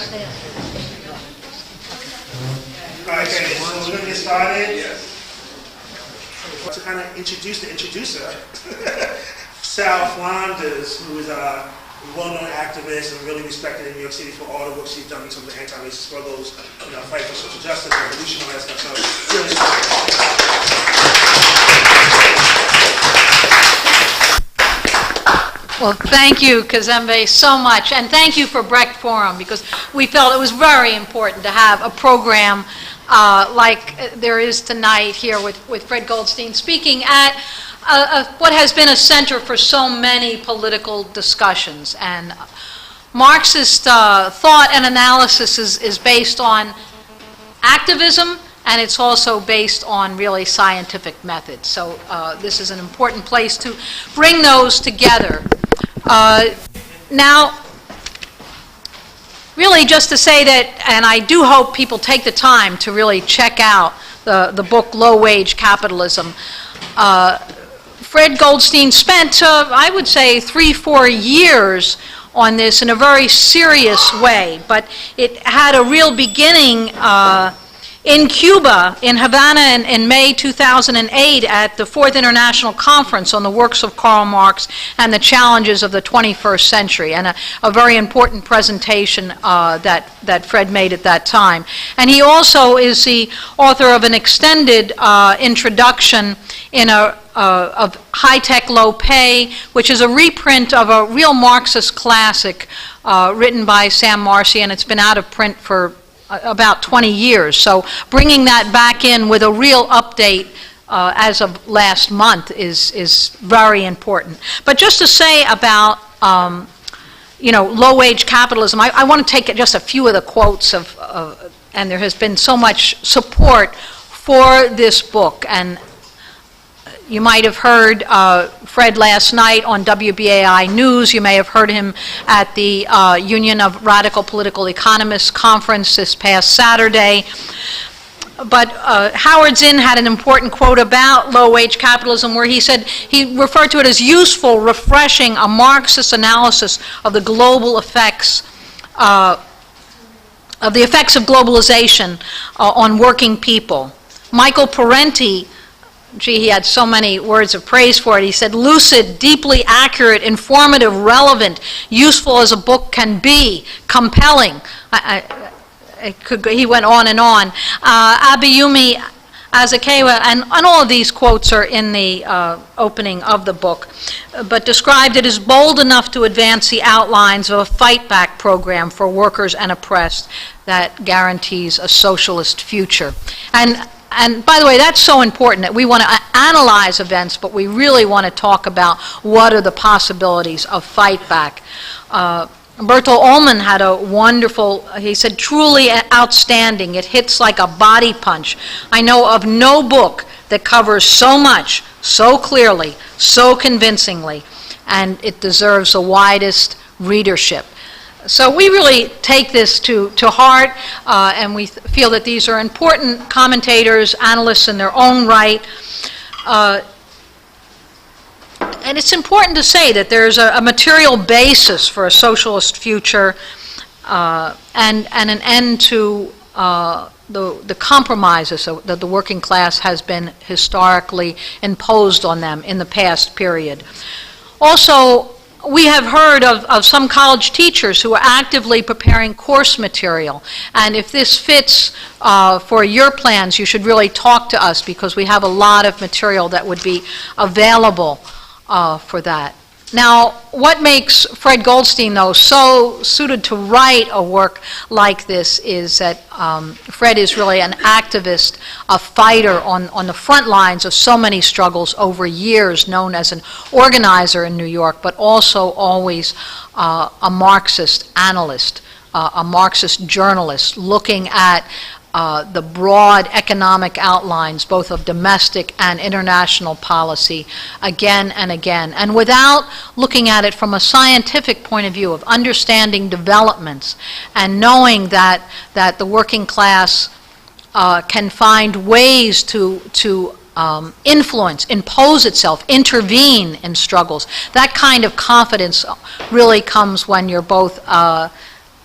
Okay, so we're going to get started. To kind of introduce the introducer, Sal Flanders, who is a well-known activist and really respected in New York City for all the work she's done in terms of anti-racist struggles, fight for social justice, revolution, all that stuff. So, really well, thank you, Kazembe, so much. And thank you for Brecht Forum, because we felt it was very important to have a program like there is tonight here with Fred Goldstein speaking at what has been a center for so many political discussions. And Marxist thought and analysis is based on activism, and it's also based on really scientific methods. So this is an important place to bring those together. Now, really just to say that, and I do hope people take the time to really check out the book Low-Wage Capitalism. Fred Goldstein spent, I would say, 3-4 years on this in a very serious way, but it had a real beginning in Cuba, in Havana, in May 2008 at the Fourth International Conference on the Works of Karl Marx and the Challenges of the 21st Century, and a very important presentation that Fred made at that time. And he also is the author of an extended introduction of High-Tech, Low-Pay, which is a reprint of a real Marxist classic written by Sam Marcy, and it's been out of print for about 20 years. So bringing that back in with a real update as of last month is very important. But just to say about low-wage capitalism, I want to take just a few of the quotes and there has been so much support for this book. And you might have heard Fred last night on WBAI News. You may have heard him at the Union of Radical Political Economists conference this past Saturday. But Howard Zinn had an important quote about low-wage capitalism where he said, he referred to it as useful, refreshing, a Marxist analysis of the global effects of globalization on working people. Michael Parenti, gee, he had so many words of praise for it. He said, lucid, deeply accurate, informative, relevant, useful as a book can be, compelling. He went on and on. Abiyumi Azakewa, and all of these quotes are in the opening of the book, but described it as bold enough to advance the outlines of a fight-back program for workers and oppressed that guarantees a socialist future. And by the way, that's so important that we want to analyze events, but we really want to talk about what are the possibilities of fight back. Bertel Ullman had a wonderful, he said, truly outstanding. It hits like a body punch. I know of no book that covers so much, so clearly, so convincingly, and it deserves the widest readership. So we really take this to heart, and we feel that these are important commentators, analysts in their own right. And it's important to say that there's a material basis for a socialist future and an end to the compromises that the working class has been historically imposed on them in the past period. Also, we have heard of some college teachers who are actively preparing course material, and if this fits for your plans, you should really talk to us because we have a lot of material that would be available for that. Now, what makes Fred Goldstein, though, so suited to write a work like this is that Fred is really an activist, a fighter on the front lines of so many struggles over years, known as an organizer in New York, but also always a Marxist analyst, a Marxist journalist, looking at the broad economic outlines, both of domestic and international policy, again and again. And without looking at it from a scientific point of view of understanding developments and knowing that the working class can find ways to influence, impose itself, intervene in struggles. That kind of confidence really comes when you're both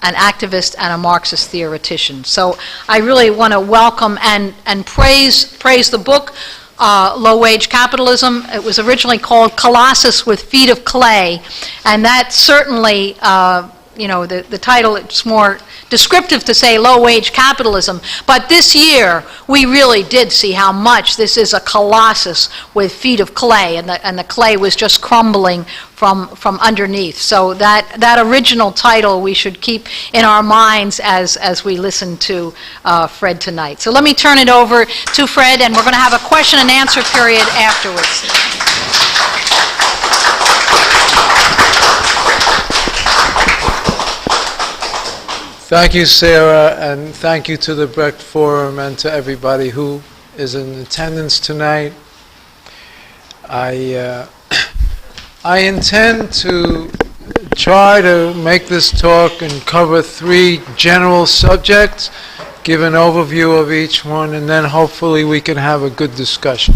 an activist, and a Marxist theoretician. So I really want to welcome and praise the book, Low-Wage Capitalism. It was originally called Colossus with Feet of Clay, and that certainly, the title, it's more descriptive to say low-wage capitalism, but this year we really did see how much this is a colossus with feet of clay, and the clay was just crumbling from underneath. So that original title we should keep in our minds as we listen to Fred tonight. So let me turn it over to Fred, and we're going to have a question and answer period afterwards. Thank you, Sarah, and thank you to the Brecht Forum and to everybody who is in attendance tonight. I intend to try to make this talk and cover 3 general subjects, give an overview of each one, and then hopefully we can have a good discussion.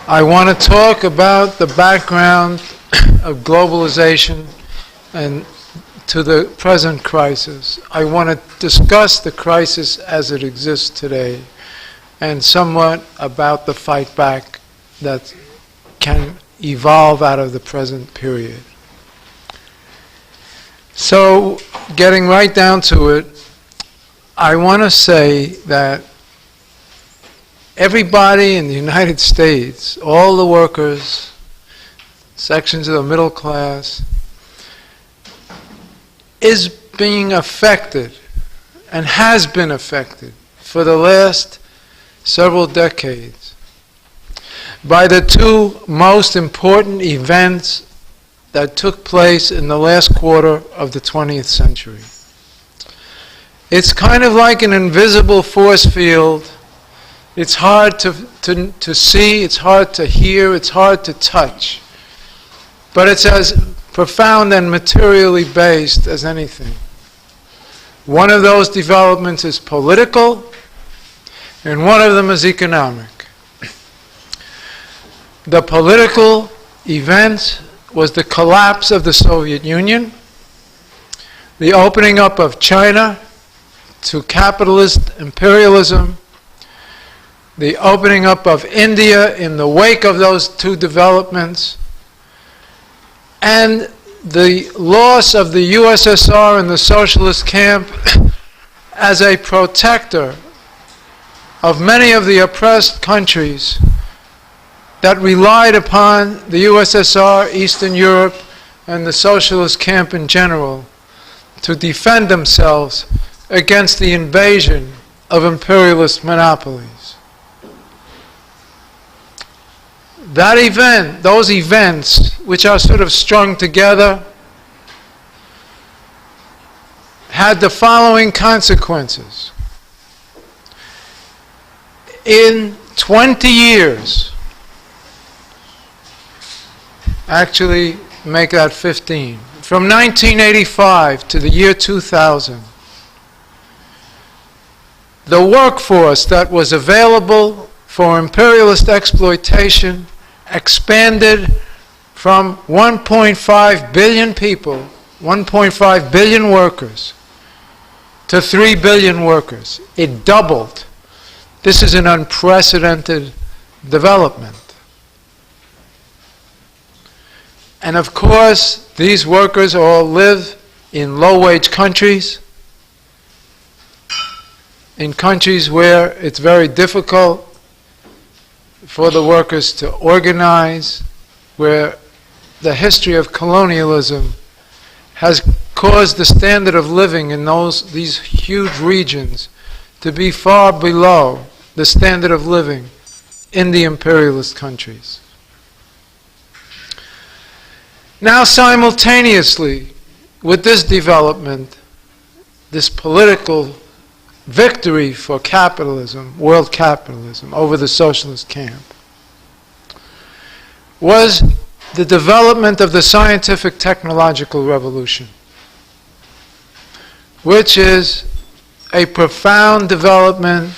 I want to talk about the background of globalization and to the present crisis. I want to discuss the crisis as it exists today and somewhat about the fight back that can evolve out of the present period. So, getting right down to it, I want to say that everybody in the United States, all the workers, sections of the middle class, is being affected and has been affected for the last several decades by the 2 most important events that took place in the last quarter of the 20th century. It's kind of like an invisible force field. It's hard to see, it's hard to hear, it's hard to touch. But it's as profound and materially based as anything. One of those developments is political, and one of them is economic. The political event was the collapse of the Soviet Union, the opening up of China to capitalist imperialism, the opening up of India in the wake of those 2 developments, and the loss of the USSR and the socialist camp as a protector of many of the oppressed countries that relied upon the USSR, Eastern Europe, and the socialist camp in general to defend themselves against the invasion of imperialist monopolies. That event, those events, which are sort of strung together, had the following consequences. In 20 years, actually make that 15, from 1985 to the year 2000, the workforce that was available for imperialist exploitation expanded from 1.5 billion people, 1.5 billion workers, to 3 billion workers. It doubled. This is an unprecedented development. And of course, these workers all live in low-wage countries, in countries where it's very difficult for the workers to organize, where the history of colonialism has caused the standard of living in these huge regions to be far below the standard of living in the imperialist countries. Now, simultaneously with this development, this political victory for capitalism, world capitalism, over the socialist camp, was the development of the scientific technological revolution, which is a profound development,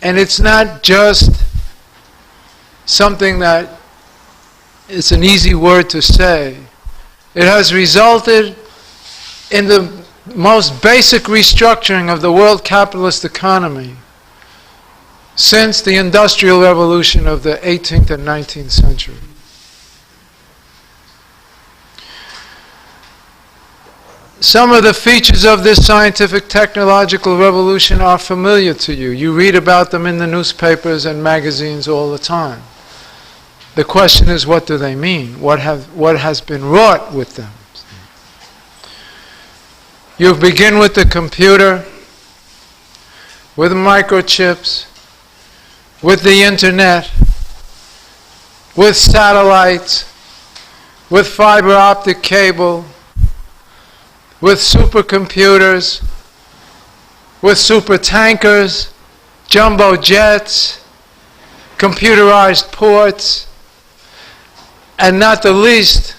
and it's not just something that it's an easy word to say. It has resulted in the most basic restructuring of the world capitalist economy since the Industrial Revolution of the 18th and 19th century. Some of the features of this scientific technological revolution are familiar to you. You read about them in the newspapers and magazines all the time. The question is, what do they mean? What has been wrought with them? You begin with the computer, with microchips, with the internet, with satellites, with fiber optic cable, with supercomputers, with super tankers, jumbo jets, computerized ports, and not the least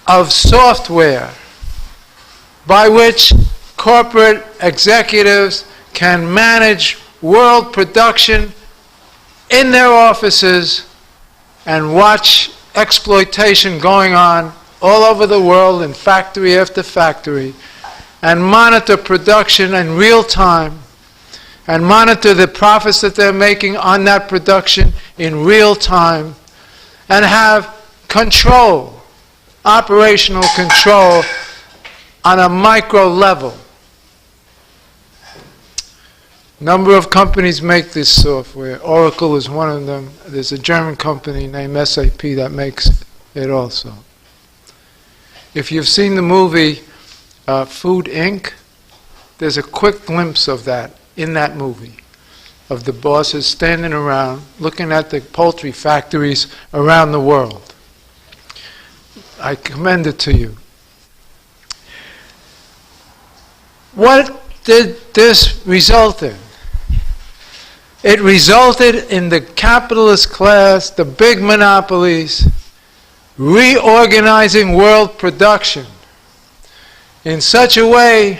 of software by which corporate executives can manage world production in their offices and watch exploitation going on all over the world in factory after factory, and monitor production in real time, and monitor the profits that they're making on that production in real time, and have control, operational control on a micro level. Number of companies make this software. Oracle is one of them. There's a German company named SAP that makes it also. If you've seen the movie Food Inc., there's a quick glimpse of that in that movie, of the bosses standing around looking at the poultry factories around the world. I commend it to you. What did this result in? It resulted in the capitalist class, the big monopolies, reorganizing world production in such a way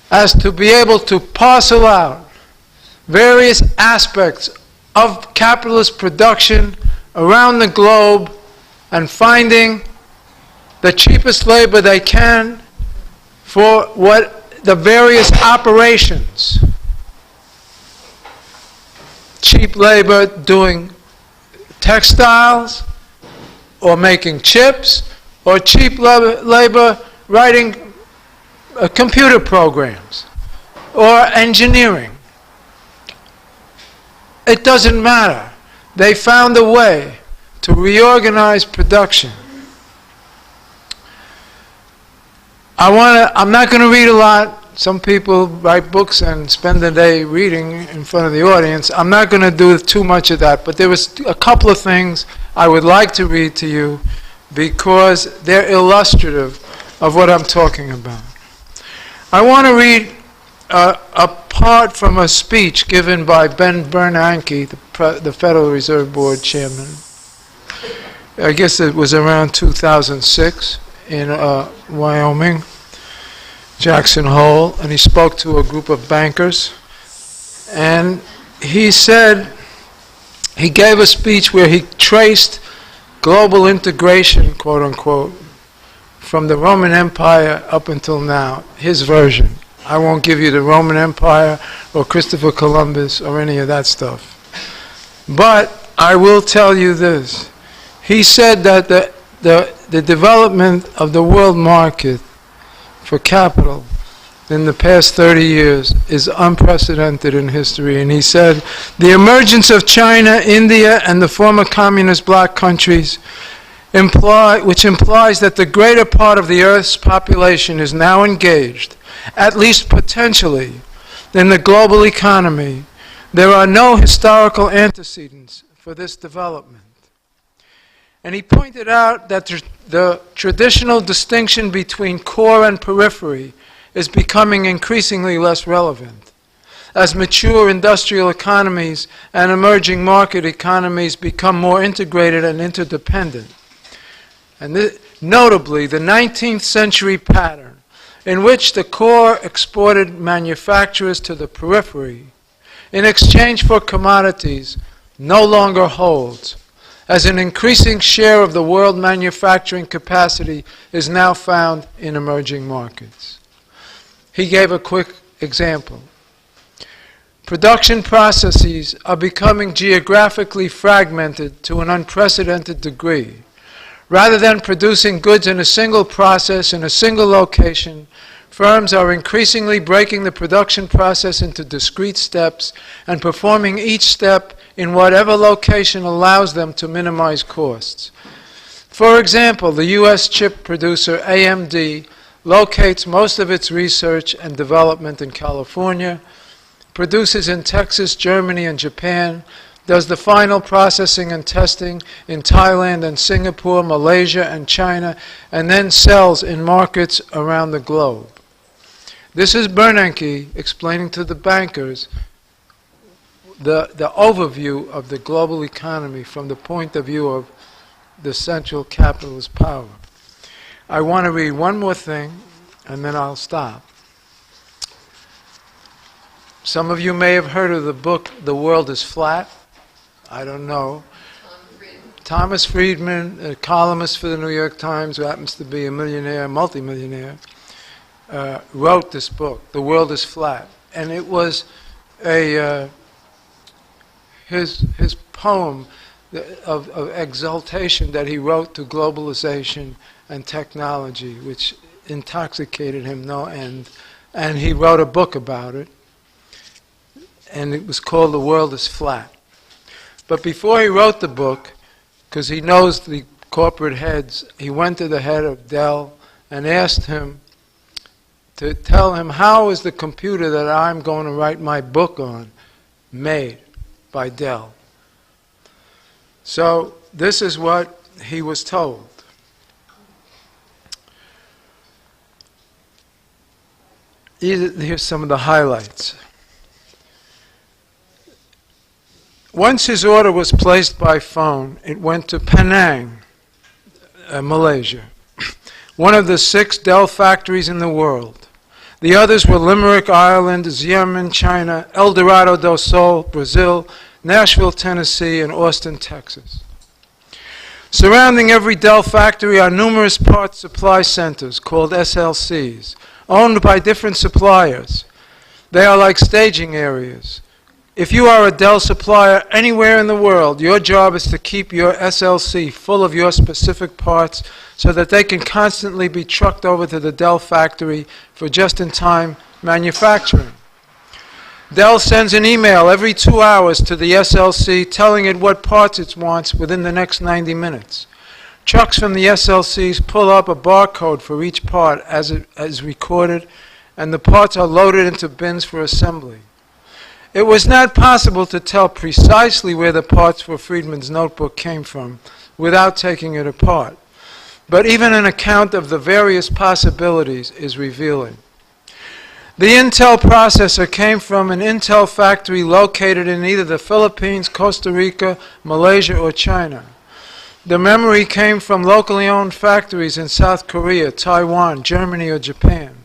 as to be able to parcel out various aspects of capitalist production around the globe and finding the cheapest labor they can for what the various operations. Cheap labor doing textiles, or making chips, or cheap labor writing computer programs, or engineering. It doesn't matter. They found a way to reorganize production. I'm not going to read a lot. Some people write books and spend the day reading in front of the audience. I'm not going to do too much of that, but there was a couple of things I would like to read to you because they're illustrative of what I'm talking about. I want to read a part from a speech given by Ben Bernanke, the Federal Reserve Board chairman. I guess it was around 2006 in Wyoming, Jackson Hole, and he spoke to a group of bankers. And he said, he gave a speech where he traced global integration, quote unquote, from the Roman Empire up until now, his version. I won't give you the Roman Empire or Christopher Columbus or any of that stuff. But I will tell you this. He said that the development of the world market for capital in the past 30 years is unprecedented in history. And he said, the emergence of China, India, and the former communist bloc countries, which implies that the greater part of the Earth's population is now engaged, at least potentially, in the global economy. There are no historical antecedents for this development. And he pointed out that the traditional distinction between core and periphery is becoming increasingly less relevant, as mature industrial economies and emerging market economies become more integrated and interdependent. And notably, the 19th century pattern in which the core exported manufacturers to the periphery in exchange for commodities no longer holds, as an increasing share of the world manufacturing capacity is now found in emerging markets. He gave a quick example. Production processes are becoming geographically fragmented to an unprecedented degree. Rather than producing goods in a single process in a single location, firms are increasingly breaking the production process into discrete steps and performing each step in whatever location allows them to minimize costs. For example, the U.S. chip producer AMD locates most of its research and development in California, produces in Texas, Germany, and Japan, does the final processing and testing in Thailand and Singapore, Malaysia, and China, and then sells in markets around the globe. This is Bernanke explaining to the bankers the overview of the global economy from the point of view of the central capitalist power. I want to read one more thing, and then I'll stop. Some of you may have heard of the book, The World is Flat. I don't know. Thomas Friedman, a columnist for the New York Times, who happens to be a millionaire, multimillionaire, wrote this book, The World is Flat. And it was his poem of exaltation that he wrote to globalization and technology, which intoxicated him no end. And he wrote a book about it. And it was called The World is Flat. But before he wrote the book, because he knows the corporate heads, he went to the head of Dell and asked him to tell him, how is the computer that I'm going to write my book on made by Dell? So this is what he was told. Here's some of the highlights. Once his order was placed by phone, it went to Penang, Malaysia, one of the 6 Dell factories in the world. The others were Limerick, Ireland, Xiamen, China, El Dorado do Sul, Brazil, Nashville, Tennessee, and Austin, Texas. Surrounding every Dell factory are numerous parts supply centers called SLCs, owned by different suppliers. They are like staging areas. If you are a Dell supplier anywhere in the world, your job is to keep your SLC full of your specific parts so that they can constantly be trucked over to the Dell factory for just-in-time manufacturing. Dell sends an email every 2 hours to the SLC telling it what parts it wants within the next 90 minutes. Trucks from the SLCs pull up a barcode for each part as it is recorded, and the parts are loaded into bins for assembly. It was not possible to tell precisely where the parts for Friedman's notebook came from without taking it apart. But even an account of the various possibilities is revealing. The Intel processor came from an Intel factory located in either the Philippines, Costa Rica, Malaysia, or China. The memory came from locally owned factories in South Korea, Taiwan, Germany, or Japan.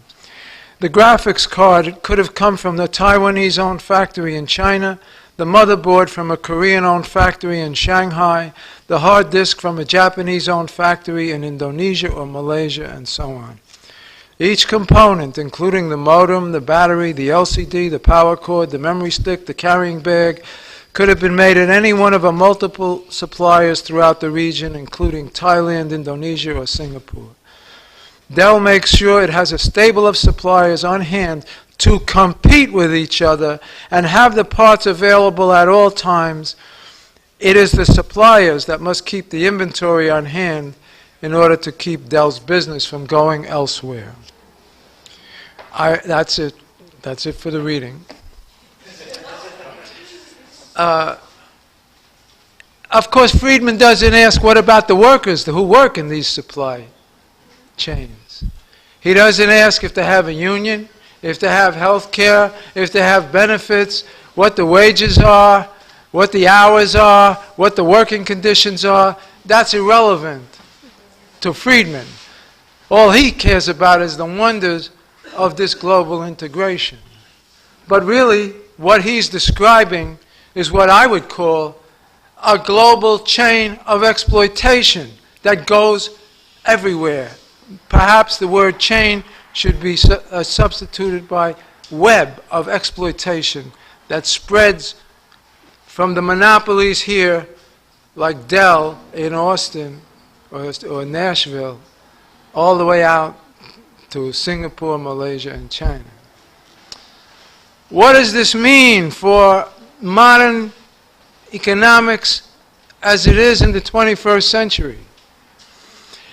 The graphics card could have come from the Taiwanese-owned factory in China, the motherboard from a Korean-owned factory in Shanghai, the hard disk from a Japanese-owned factory in Indonesia or Malaysia, and so on. Each component, including the modem, the battery, the LCD, the power cord, the memory stick, the carrying bag, could have been made at any one of a multiple suppliers throughout the region, including Thailand, Indonesia, or Singapore. Dell makes sure it has a stable of suppliers on hand to compete with each other and have the parts available at all times. It is the suppliers that must keep the inventory on hand in order to keep Dell's business from going elsewhere. That's it. That's it for the reading. Of course, Friedman doesn't ask, what about the workers who work in these supply chains? He doesn't ask if they have a union, if they have health care, if they have benefits, what the wages are, what the hours are, what the working conditions are. That's irrelevant to Friedman. All he cares about is the wonders of this global integration. But really, what he's describing is what I would call a global chain of exploitation that goes everywhere. Perhaps the word chain should be substituted by web of exploitation that spreads from the monopolies here, like Dell in Austin or Nashville, all the way out to Singapore, Malaysia, and China. What does this mean for modern economics as it is in the 21st century?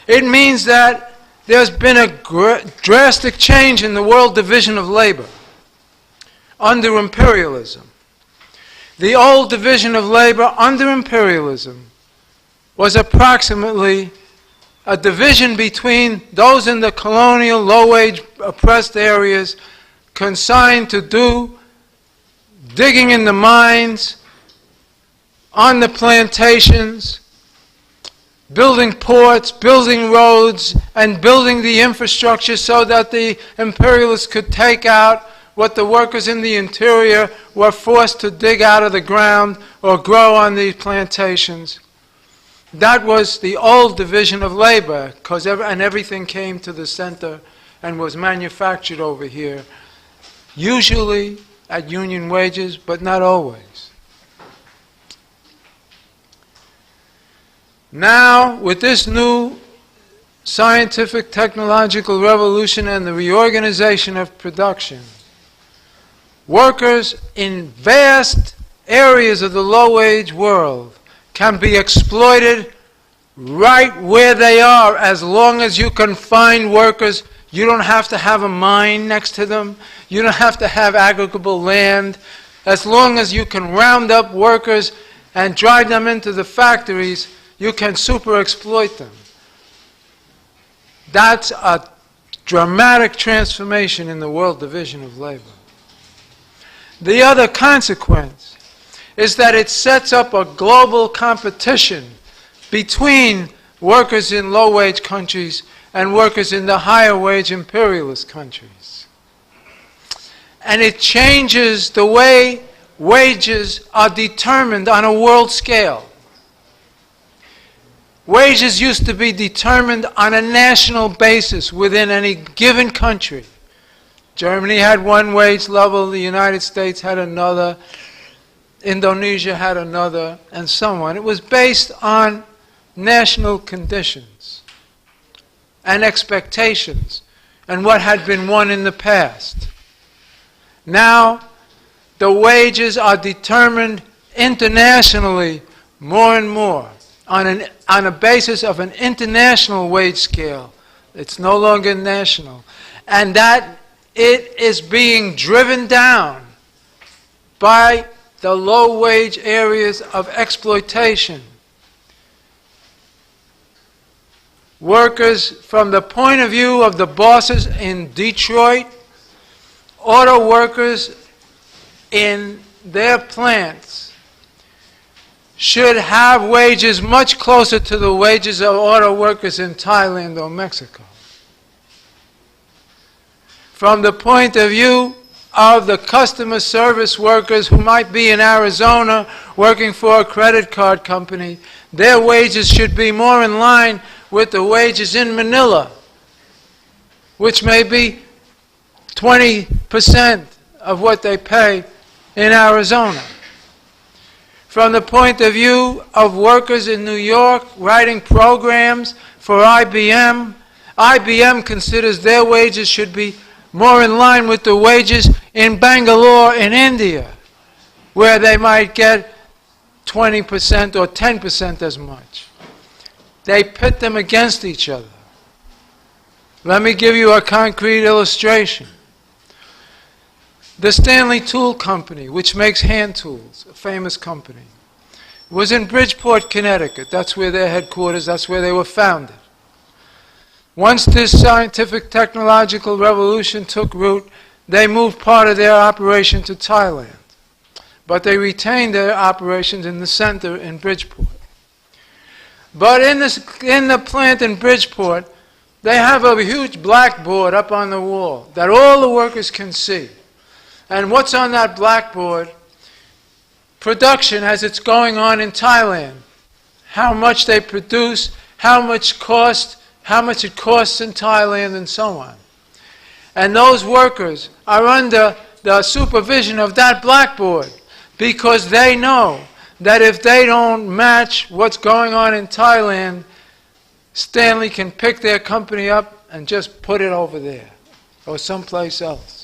It means that there's been a drastic change in the world division of labor under imperialism. The old division of labor under imperialism was approximately a division between those in the colonial, low-wage, oppressed areas consigned to do digging in the mines, on the plantations, building ports, building roads, and building the infrastructure so that the imperialists could take out what the workers in the interior were forced to dig out of the ground or grow on these plantations. That was the old division of labor, and everything came to the center and was manufactured over here, usually at union wages, but not always. Now, with this new scientific technological revolution and the reorganization of production, workers in vast areas of the low-wage world can be exploited right where they are, as long as you can find workers. You don't have to have a mine next to them. You don't have to have agricultural land. As long as you can round up workers and drive them into the factories, you can super exploit them. That's a dramatic transformation in the world division of labor. The other consequence is that it sets up a global competition between workers in low-wage countries and workers in the higher-wage imperialist countries. And it changes the way wages are determined on a world scale. Wages used to be determined on a national basis within any given country. Germany had one wage level, the United States had another, Indonesia had another, and so on. It was based on national conditions and expectations and what had been won in the past. Now, the wages are determined internationally more and more on a basis of an international wage scale. It's no longer national. And that it is being driven down by the low-wage areas of exploitation. Workers, from the point of view of the bosses in Detroit, auto workers in their plants should have wages much closer to the wages of auto workers in Thailand or Mexico. From the point of view of the customer service workers who might be in Arizona working for a credit card company, their wages should be more in line with the wages in Manila, which may be 20% of what they pay in Arizona. From the point of view of workers in New York writing programs for IBM, IBM considers their wages should be more in line with the wages in Bangalore in India, where they might get 20% or 10% as much. They pit them against each other. Let me give you a concrete illustration. The Stanley Tool Company, which makes hand tools, a famous company, was in Bridgeport, Connecticut. That's where their headquarters, that's where they were founded. Once this scientific technological revolution took root, they moved part of their operation to Thailand. But they retained their operations in the center in Bridgeport. But in the plant in Bridgeport, they have a huge blackboard up on the wall that all the workers can see. And what's on that blackboard production as it's going on in Thailand. How much they produce, how much it costs in Thailand, and so on. And those workers are under the supervision of that blackboard because they know that if they don't match what's going on in Thailand, Stanley can pick their company up and just put it over there or someplace else.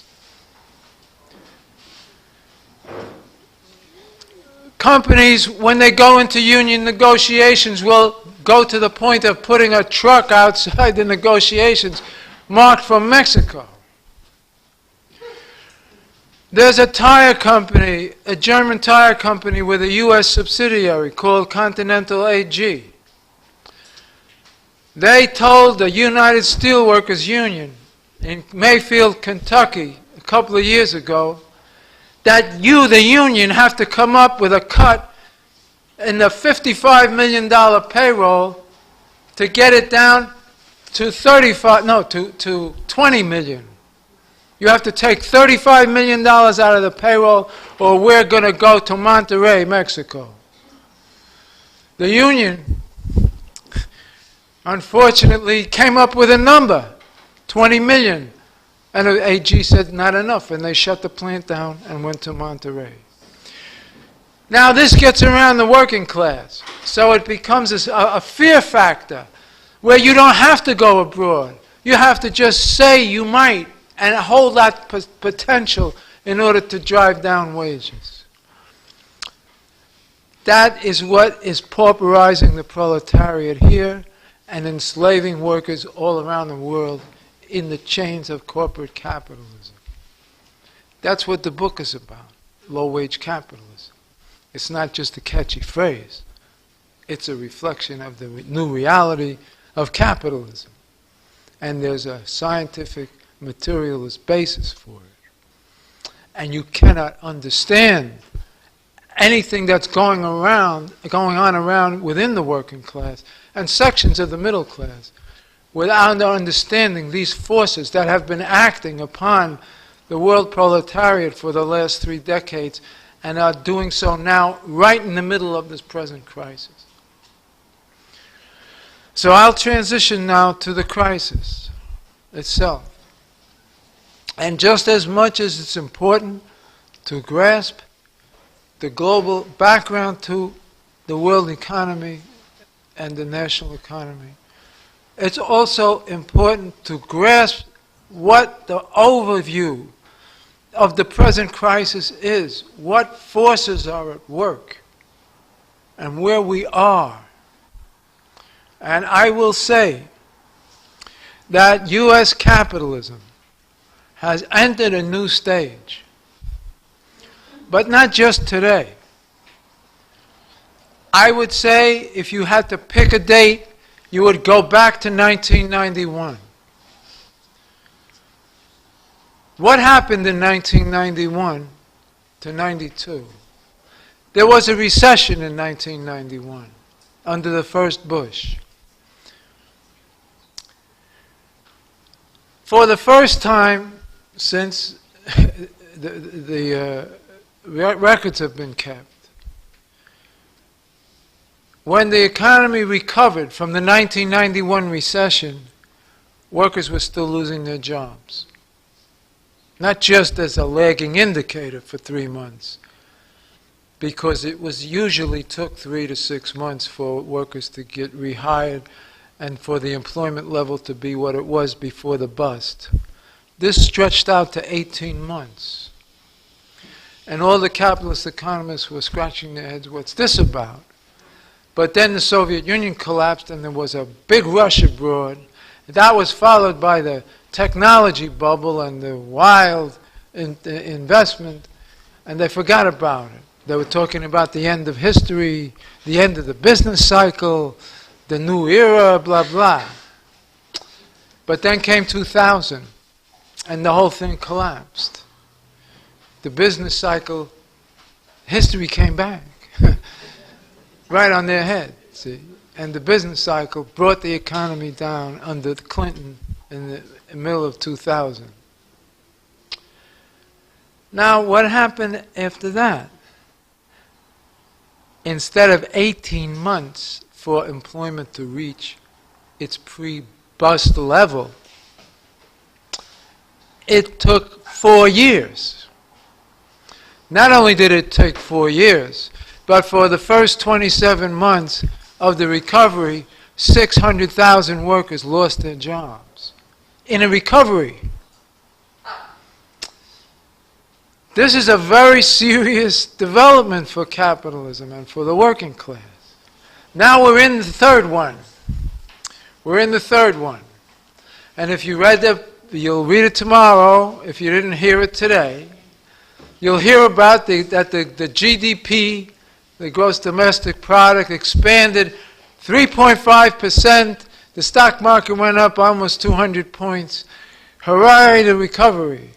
Companies, when they go into union negotiations, will go to the point of putting a truck outside the negotiations marked from Mexico. There's a tire company, a German tire company with a U.S. subsidiary called Continental AG. They told the United Steelworkers Union in Mayfield, Kentucky, a couple of years ago, that you, the union, have to come up with a cut in the $55 million payroll to get it down to 20 million. You have to take $35 million out of the payroll or we're going to go to Monterrey, Mexico. The union, unfortunately, came up with a number, 20 million. And the AG said, not enough, and they shut the plant down and went to Monterrey. Now this gets around the working class, so it becomes a fear factor where you don't have to go abroad. You have to just say you might and hold that potential in order to drive down wages. That is what is pauperizing the proletariat here and enslaving workers all around the world in the chains of corporate capitalism. That's what the book is about, low-wage capitalism. It's not just a catchy phrase. It's a reflection of the new reality of capitalism. And there's a scientific, materialist basis for it. And you cannot understand anything that's going on around within the working class and sections of the middle class without understanding these forces that have been acting upon the world proletariat for the last 3 decades and are doing so now right in the middle of this present crisis. So I'll transition now to the crisis itself. And just as much as it's important to grasp the global background to the world economy and the national economy, it's also important to grasp what the overview of the present crisis is, what forces are at work, and where we are. And I will say that U.S. capitalism has entered a new stage, but not just today. I would say if you had to pick a date, you would go back to 1991. What happened in 1991 to 92? There was a recession in 1991 under the first Bush. For the first time since the records have been kept, when the economy recovered from the 1991 recession, workers were still losing their jobs. Not just as a lagging indicator for 3 months, because it was usually took 3 to 6 months for workers to get rehired and for the employment level to be what it was before the bust. This stretched out to 18 months. And all the capitalist economists were scratching their heads, what's this about? But then the Soviet Union collapsed and there was a big rush abroad. That was followed by the technology bubble and the wild investment, and they forgot about it. They were talking about the end of history, the end of the business cycle, the new era, blah, blah. But then came 2000, and the whole thing collapsed. The business cycle, history came back. Right on their head, see. And the business cycle brought the economy down under Clinton in the middle of 2000. Now, what happened after that? instead of 18 months for employment to reach its pre-bust level, it took 4 years. Not only did it take 4 years, but for the first 27 months of the recovery, 600,000 workers lost their jobs in a recovery. This is a very serious development for capitalism and for the working class. Now we're in the third one. We're in the third one. And if you read you'll read it tomorrow, if you didn't hear it today, you'll hear about that the GDP, the gross domestic product, expanded 3.5%. The stock market went up almost 200 points. Hooray, the recovery.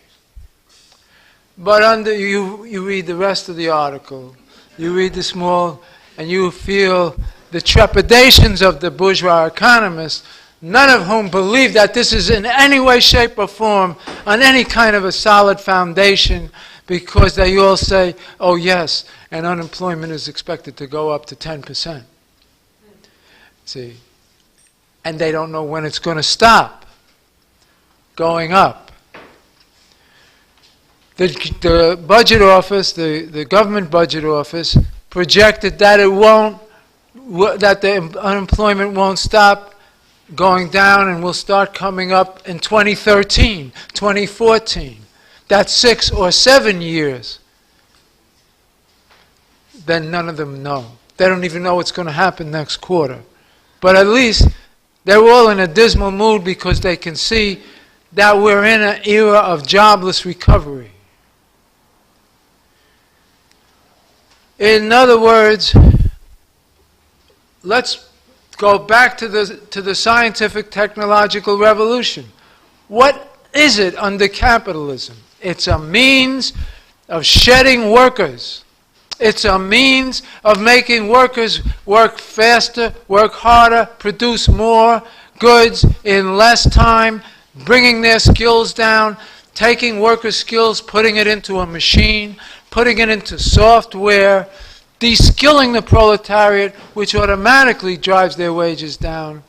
But you read the rest of the article, you read the small, and you feel the trepidations of the bourgeois economists, none of whom believe that this is in any way, shape, or form on any kind of a solid foundation, because they all say, oh yes, and unemployment is expected to go up to 10%. See? And they don't know when it's going to stop going up. The budget office, the government budget office, projected that that the unemployment won't stop going down and will start coming up in 2013, 2014. That's 6 or 7 years. Then none of them know. They don't even know what's going to happen next quarter. But at least they're all in a dismal mood because they can see that we're in an era of jobless recovery. In other words, let's go back to the scientific technological revolution. What is it under capitalism? It's a means of shedding workers. It's a means of making workers work faster, work harder, produce more goods in less time, bringing their skills down, taking workers' skills, putting it into a machine, putting it into software, de-skilling the proletariat, which automatically drives their wages down.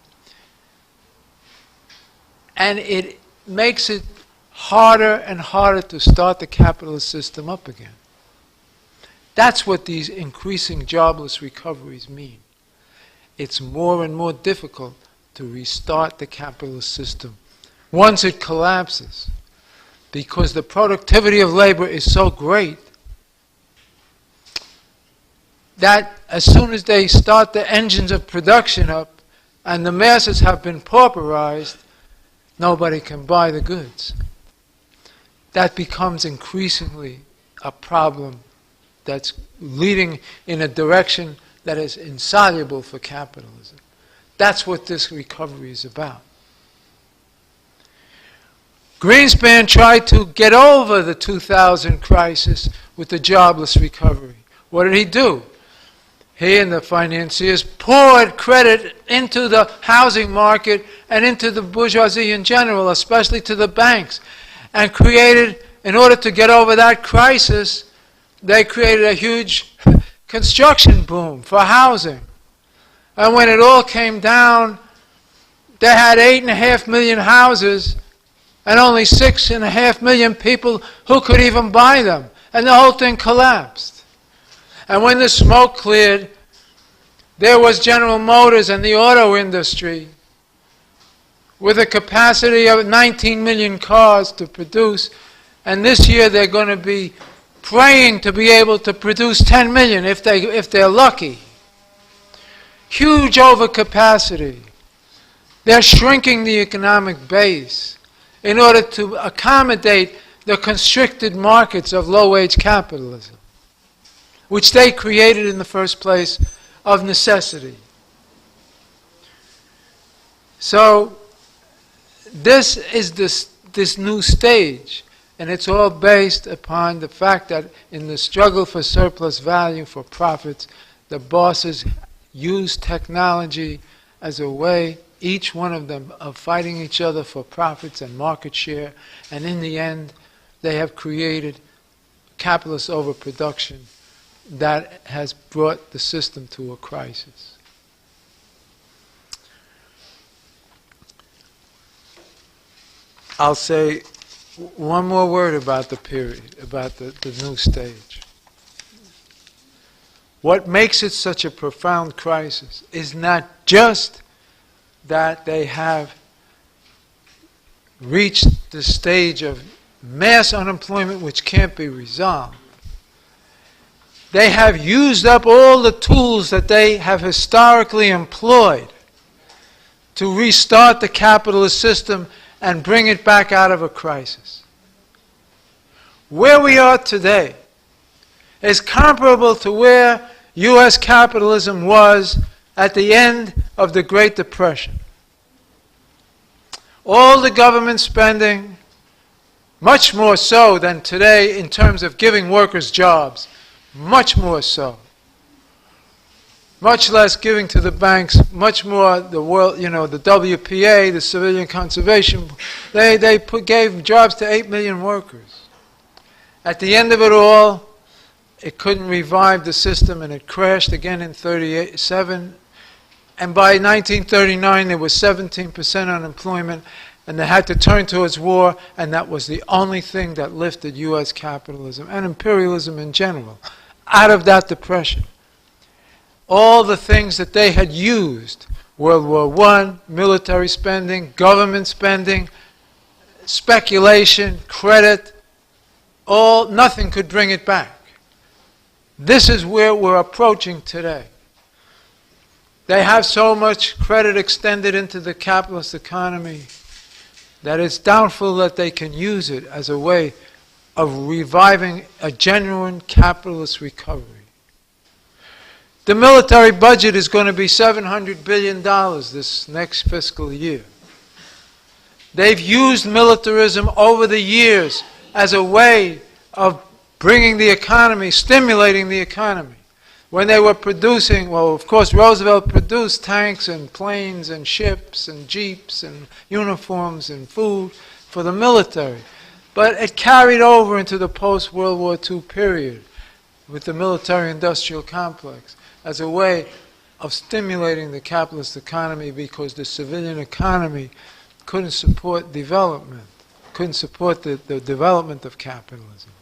And it makes it harder and harder to start the capitalist system up again. That's what these increasing jobless recoveries mean. It's more and more difficult to restart the capitalist system once it collapses, because the productivity of labor is so great that as soon as they start the engines of production up and the masses have been pauperized, nobody can buy the goods. That becomes increasingly a problem that's leading in a direction that is insoluble for capitalism. That's what this recovery is about. Greenspan tried to get over the 2000 crisis with the jobless recovery. What did he do? He and the financiers poured credit into the housing market and into the bourgeoisie in general, especially to the banks, and created, in order to get over that crisis, they created a huge construction boom for housing. And when it all came down, they had 8.5 million houses and only 6.5 million people who could even buy them. And the whole thing collapsed. And when the smoke cleared, there was General Motors and the auto industry with a capacity of 19 million cars to produce. And this year they're going to be praying to be able to produce 10 million if they're lucky. Huge overcapacity. They're shrinking the economic base in order to accommodate the constricted markets of low-wage capitalism, which they created in the first place of necessity. So this is this new stage, and it's all based upon the fact that in the struggle for surplus value, for profits, the bosses use technology as a way, each one of them, of fighting each other for profits and market share, and in the end they have created capitalist overproduction that has brought the system to a crisis. I'll say one more word about the period, about the new stage. What makes it such a profound crisis is not just that they have reached the stage of mass unemployment which can't be resolved. They have used up all the tools that they have historically employed to restart the capitalist system and bring it back out of a crisis. Where we are today is comparable to where U.S. capitalism was at the end of the Great Depression. All the government spending, much more so than today in terms of giving workers jobs, much more so. Much less giving to the banks, much more the world, the WPA, the Civilian Conservation, they gave jobs to 8 million workers. At the end of it all, it couldn't revive the system and it crashed again in 1937. And by 1939 there was 17% unemployment and they had to turn towards war, and that was the only thing that lifted U.S. capitalism and imperialism in general out of that depression. All the things that they had used, World War I, military spending, government spending, speculation, credit, nothing could bring it back. This is where we're approaching today. They have so much credit extended into the capitalist economy that it's doubtful that they can use it as a way of reviving a genuine capitalist recovery. The military budget is going to be $700 billion this next fiscal year. They've used militarism over the years as a way of bringing the economy, stimulating the economy. When they were producing, well, of course, Roosevelt produced tanks and planes and ships and jeeps and uniforms and food for the military. But it carried over into the post-World War II period with the military-industrial complex as a way of stimulating the capitalist economy, because the civilian economy couldn't support development, couldn't support the development of capitalism.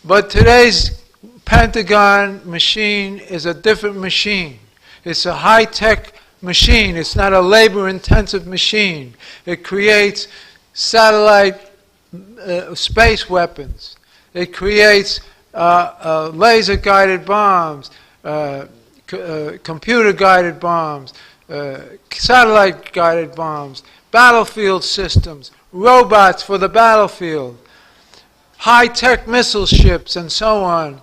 But today's Pentagon machine is a different machine. It's a high-tech machine. It's not a labor-intensive machine. It creates satellite space weapons. It creates laser-guided bombs, computer-guided bombs, satellite-guided bombs, battlefield systems, robots for the battlefield, high-tech missile ships, and so on.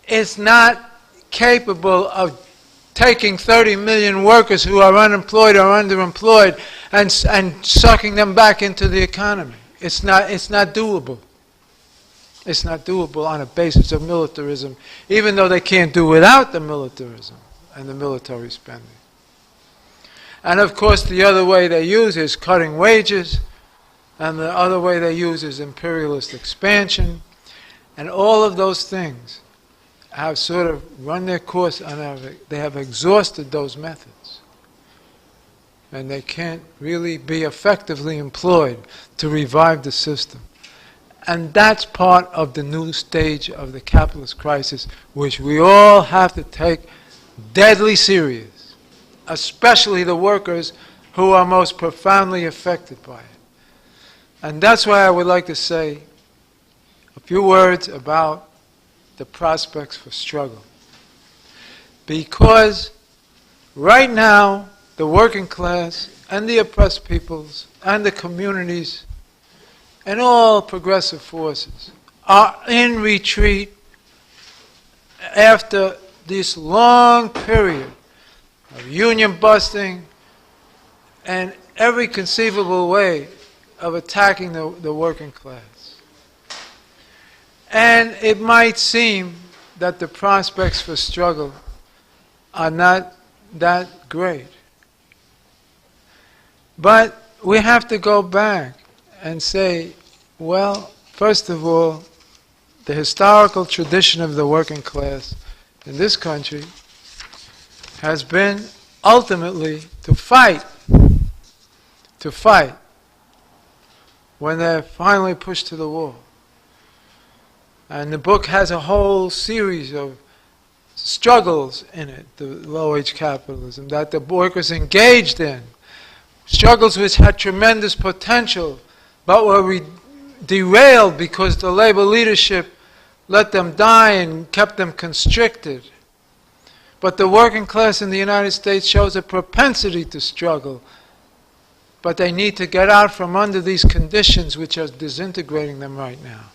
It's not capable of taking 30 million workers who are unemployed or underemployed and sucking them back into the economy. It's not doable. It's not doable on a basis of militarism, even though they can't do without the militarism and the military spending. And of course, the other way they use is cutting wages, and the other way they use is imperialist expansion, and all of those things have sort of run their course and they have exhausted those methods. And they can't really be effectively employed to revive the system. And that's part of the new stage of the capitalist crisis, which we all have to take deadly serious, especially the workers who are most profoundly affected by it. And that's why I would like to say a few words about the prospects for struggle. Because right now, the working class and the oppressed peoples and the communities and all progressive forces are in retreat after this long period of union busting and every conceivable way of attacking the working class. And it might seem that the prospects for struggle are not that great. But we have to go back and say, well, first of all, the historical tradition of the working class in this country has been ultimately to fight when they're finally pushed to the wall. And the book has a whole series of struggles in it, the low-wage capitalism, that the workers engaged in. Struggles which had tremendous potential, but were derailed because the labor leadership let them die and kept them constricted. But the working class in the United States shows a propensity to struggle, but they need to get out from under these conditions which are disintegrating them right now.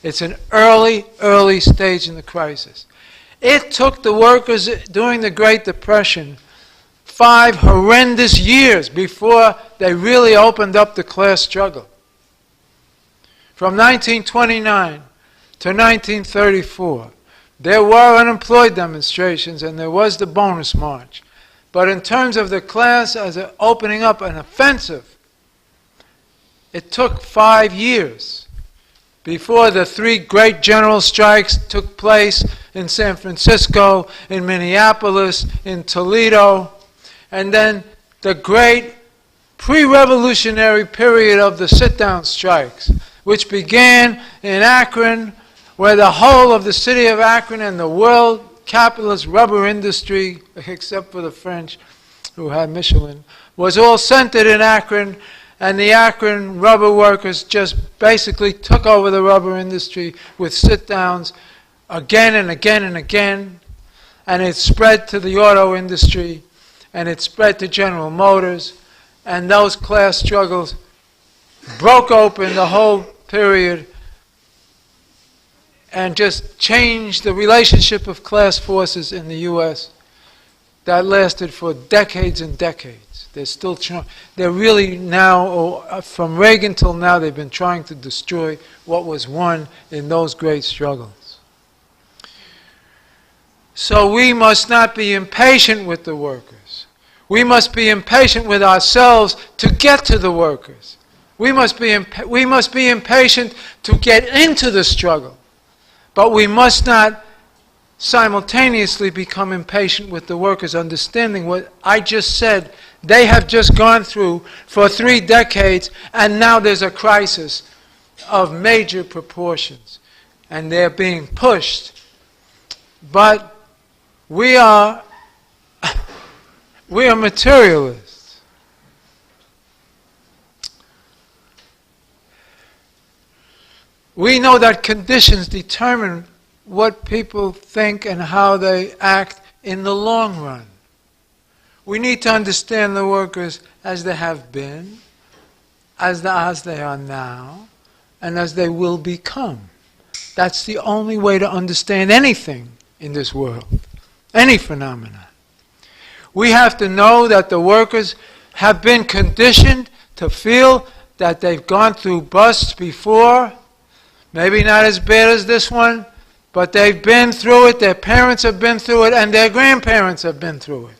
It's an early stage in the crisis. It took the workers during the Great Depression 5 horrendous years before they really opened up the class struggle. From 1929 to 1934, there were unemployed demonstrations and there was the bonus march. But in terms of the class as opening up an offensive, it took 5 years before the 3 great general strikes took place in San Francisco, in Minneapolis, in Toledo, and then the great pre-revolutionary period of the sit-down strikes, which began in Akron, where the whole of the city of Akron and the world capitalist rubber industry, except for the French who had Michelin, was all centered in Akron, and the Akron rubber workers just basically took over the rubber industry with sit-downs again and again and again, and it spread to the auto industry, and it spread to General Motors, and those class struggles broke open the whole period and just changed the relationship of class forces in the U.S. that lasted for decades and decades. They're still trying. They're really now, from Reagan till now, they've been trying to destroy what was won in those great struggles. So we must not be impatient with the workers. We must be impatient with ourselves to get to the workers. We must be impatient to get into the struggle. But we must not simultaneously become impatient with the workers, understanding what I just said. They have just gone through for 3 decades, and now there's a crisis of major proportions, and they're being pushed. But we are materialists. We know that conditions determine what people think and how they act in the long run. We need to understand the workers as they have been, as they are now, and as they will become. That's the only way to understand anything in this world, any phenomenon. We have to know that the workers have been conditioned to feel that they've gone through busts before, maybe not as bad as this one, but they've been through it, their parents have been through it, and their grandparents have been through it.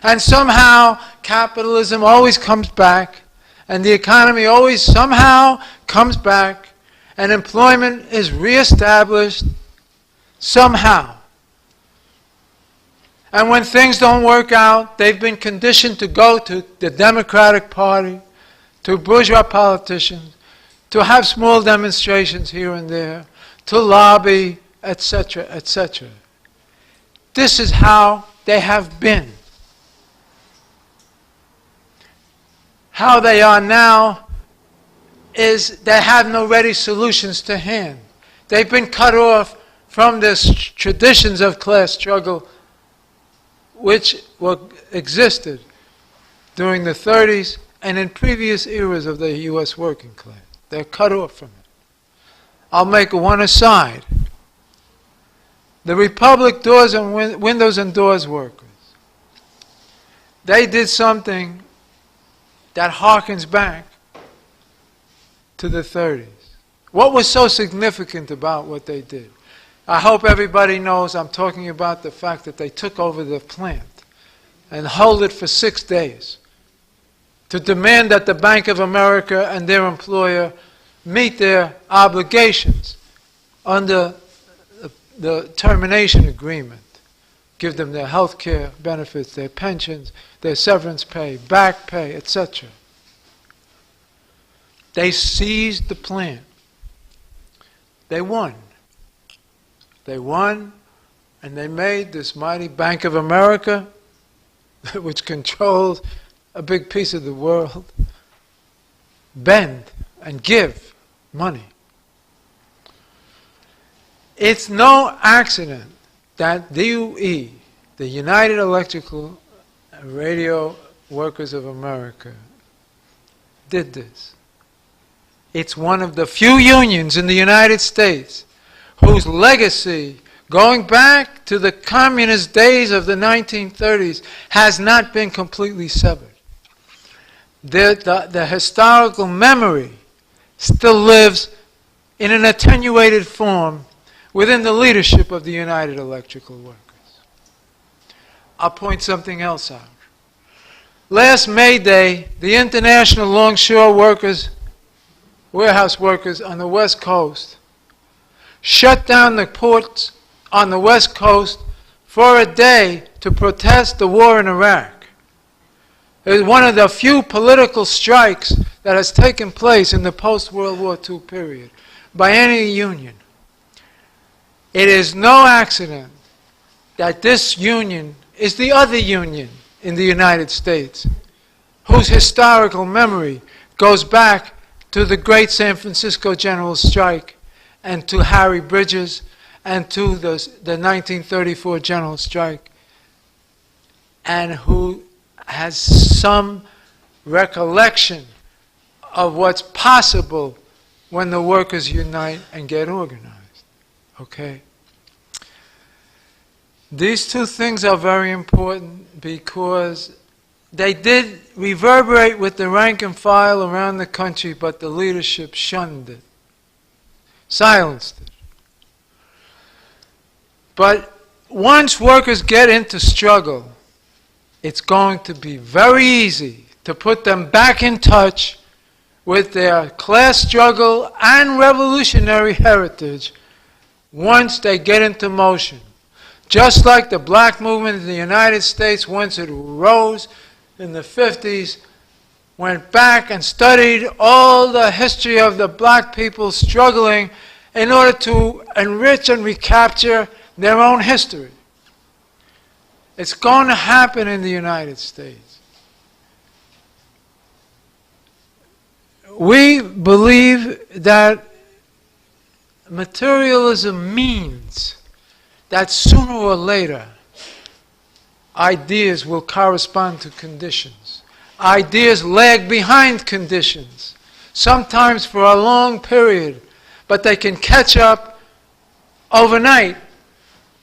And somehow capitalism always comes back, and the economy always somehow comes back, and employment is reestablished somehow. And when things don't work out, they've been conditioned to go to the Democratic Party, to bourgeois politicians, to have small demonstrations here and there, to lobby, etc., etc. This is how they have been. How they are now is they have no ready solutions to hand. They've been cut off from the traditions of class struggle which existed during the 30s and in previous eras of the U.S. working class. They're cut off from it. I'll make one aside. The Republic doors and windows and doors workers, they did something that harkens back to the 30s. What was so significant about what they did? I hope everybody knows I'm talking about the fact that they took over the plant and held it for 6 days to demand that the Bank of America and their employer meet their obligations under the termination agreement. Give them their health care benefits, their pensions, their severance pay, back pay, etc. They seized the plant. They won. They won, and they made this mighty Bank of America, which controls a big piece of the world, bend and give money. It's no accident that DOE, the United Electrical and Radio Workers of America, did this. It's one of the few unions in the United States whose legacy, going back to the communist days of the 1930s, has not been completely severed. The historical memory still lives in an attenuated form within the leadership of the United Electrical Workers. I'll point something else out. Last May Day, the international longshore workers, warehouse workers on the West Coast, shut down the ports on the West Coast for a day to protest the war in Iraq. It is one of the few political strikes that has taken place in the post-World War II period by any union. It is no accident that this union is the other union in the United States, whose historical memory goes back to the great San Francisco General Strike and to Harry Bridges and to the 1934 General Strike, and who has some recollection of what's possible when the workers unite and get organized. Okay? These two things are very important because they did reverberate with the rank and file around the country, but the leadership shunned it, silenced it. But once workers get into struggle, it's going to be very easy to put them back in touch with their class struggle and revolutionary heritage once they get into motion. Just like the black movement in the United States, once it rose in the 50s, went back and studied all the history of the black people struggling in order to enrich and recapture their own history. It's going to happen in the United States. We believe that materialism means that sooner or later ideas will correspond to conditions. Ideas lag behind conditions, sometimes for a long period, but they can catch up overnight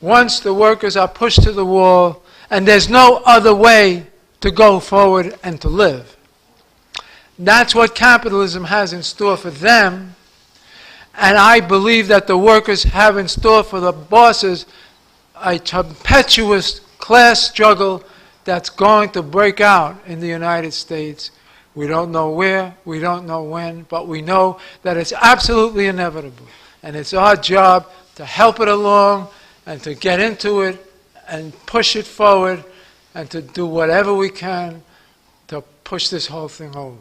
once the workers are pushed to the wall and there's no other way to go forward and to live. That's what capitalism has in store for them, and I believe that the workers have in store for the bosses a tempestuous class struggle that's going to break out in the United States. We don't know where, we don't know when, but we know that it's absolutely inevitable. And it's our job to help it along and to get into it and push it forward and to do whatever we can to push this whole thing over.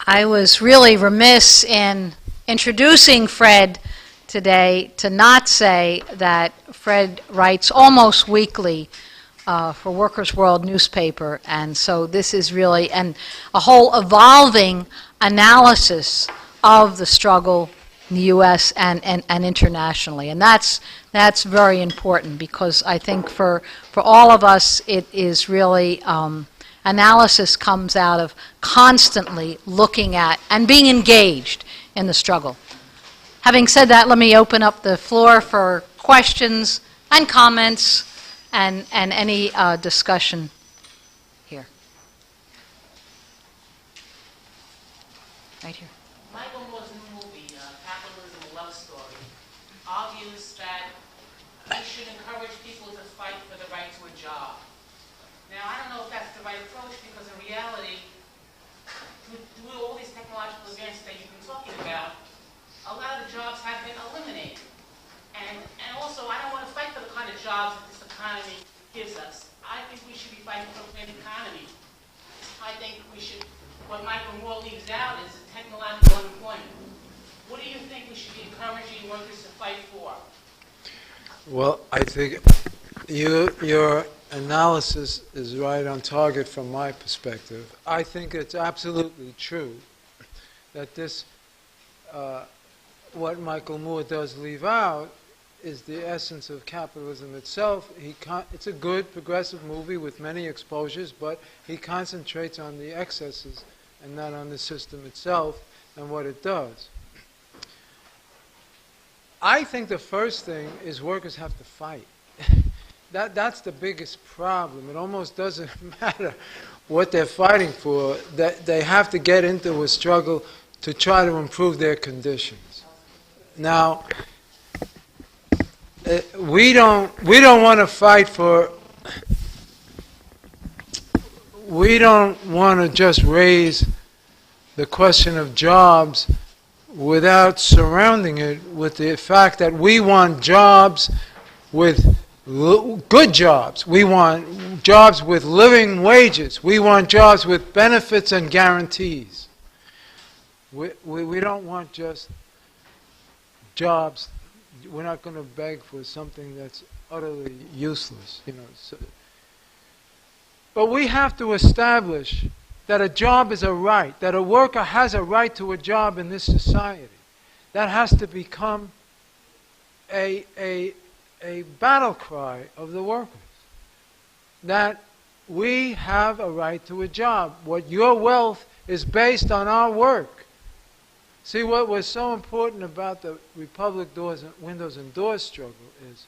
I was really remiss in introducing Fred today to not say that Fred writes almost weekly for Workers' World newspaper, and so this is really a whole evolving analysis of the struggle in the U.S. and internationally, and that's very important because I think for all of us it is really analysis comes out of constantly looking at and being engaged in the struggle. Having said that, let me open up the floor for questions and comments and any discussion here. Right here. Michael Moore's new movie, Capitalism, A Love Story, argues that we should encourage people to fight for the right to a job. Now, I don't know if that's the right approach, because in reality, through all these technological advances that you've been talking about, a lot of the jobs have been eliminated. And also, I don't want to fight for the kind of jobs that this economy gives us. I think we should be fighting for a planned economy. I think we should, what Michael Moore leaves out is technological unemployment. What do you think we should be encouraging workers to fight for? Well, I think your analysis is right on target from my perspective. I think it's absolutely true that this, what Michael Moore does leave out is the essence of capitalism itself. It's a good progressive movie with many exposures, but he concentrates on the excesses and not on the system itself and what it does. I think the first thing is workers have to fight. That's the biggest problem. It almost doesn't matter what they're fighting for. That they have to get into a struggle to try to improve their conditions. Now, we don't want to fight for. We don't want to just raise the question of jobs without surrounding it with the fact that we want jobs with good jobs. We want jobs with living wages. We want jobs with benefits and guarantees. We don't want just jobs. We're not going to beg for something that's utterly useless, you know. So, but we have to establish that a job is a right, that a worker has a right to a job in this society. That has to become a battle cry of the workers. That we have a right to a job. What your wealth is based on our work. See, what was so important about the Republic doors, windows and doors struggle is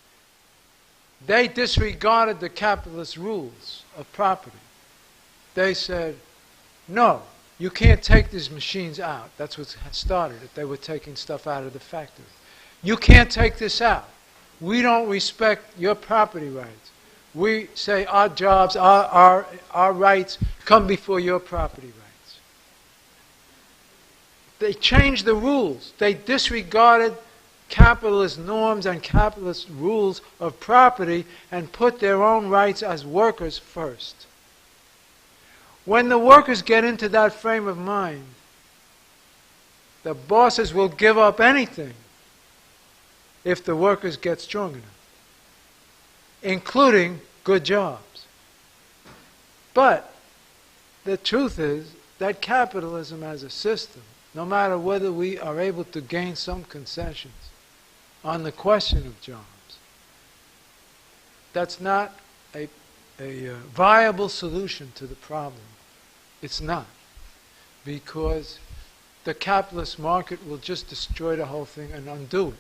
they disregarded the capitalist rules of property. They said, no, you can't take these machines out. That's what started it. They were taking stuff out of the factory. You can't take this out. We don't respect your property rights. We say our jobs, our rights come before your property rights. They changed the rules. They disregarded capitalist norms and capitalist rules of property and put their own rights as workers first. When the workers get into that frame of mind, the bosses will give up anything if the workers get strong enough, including good jobs. But the truth is that capitalism as a system, no matter whether we are able to gain some concessions on the question of jobs, that's not a viable solution to the problem. It's not. Because the capitalist market will just destroy the whole thing and undo it.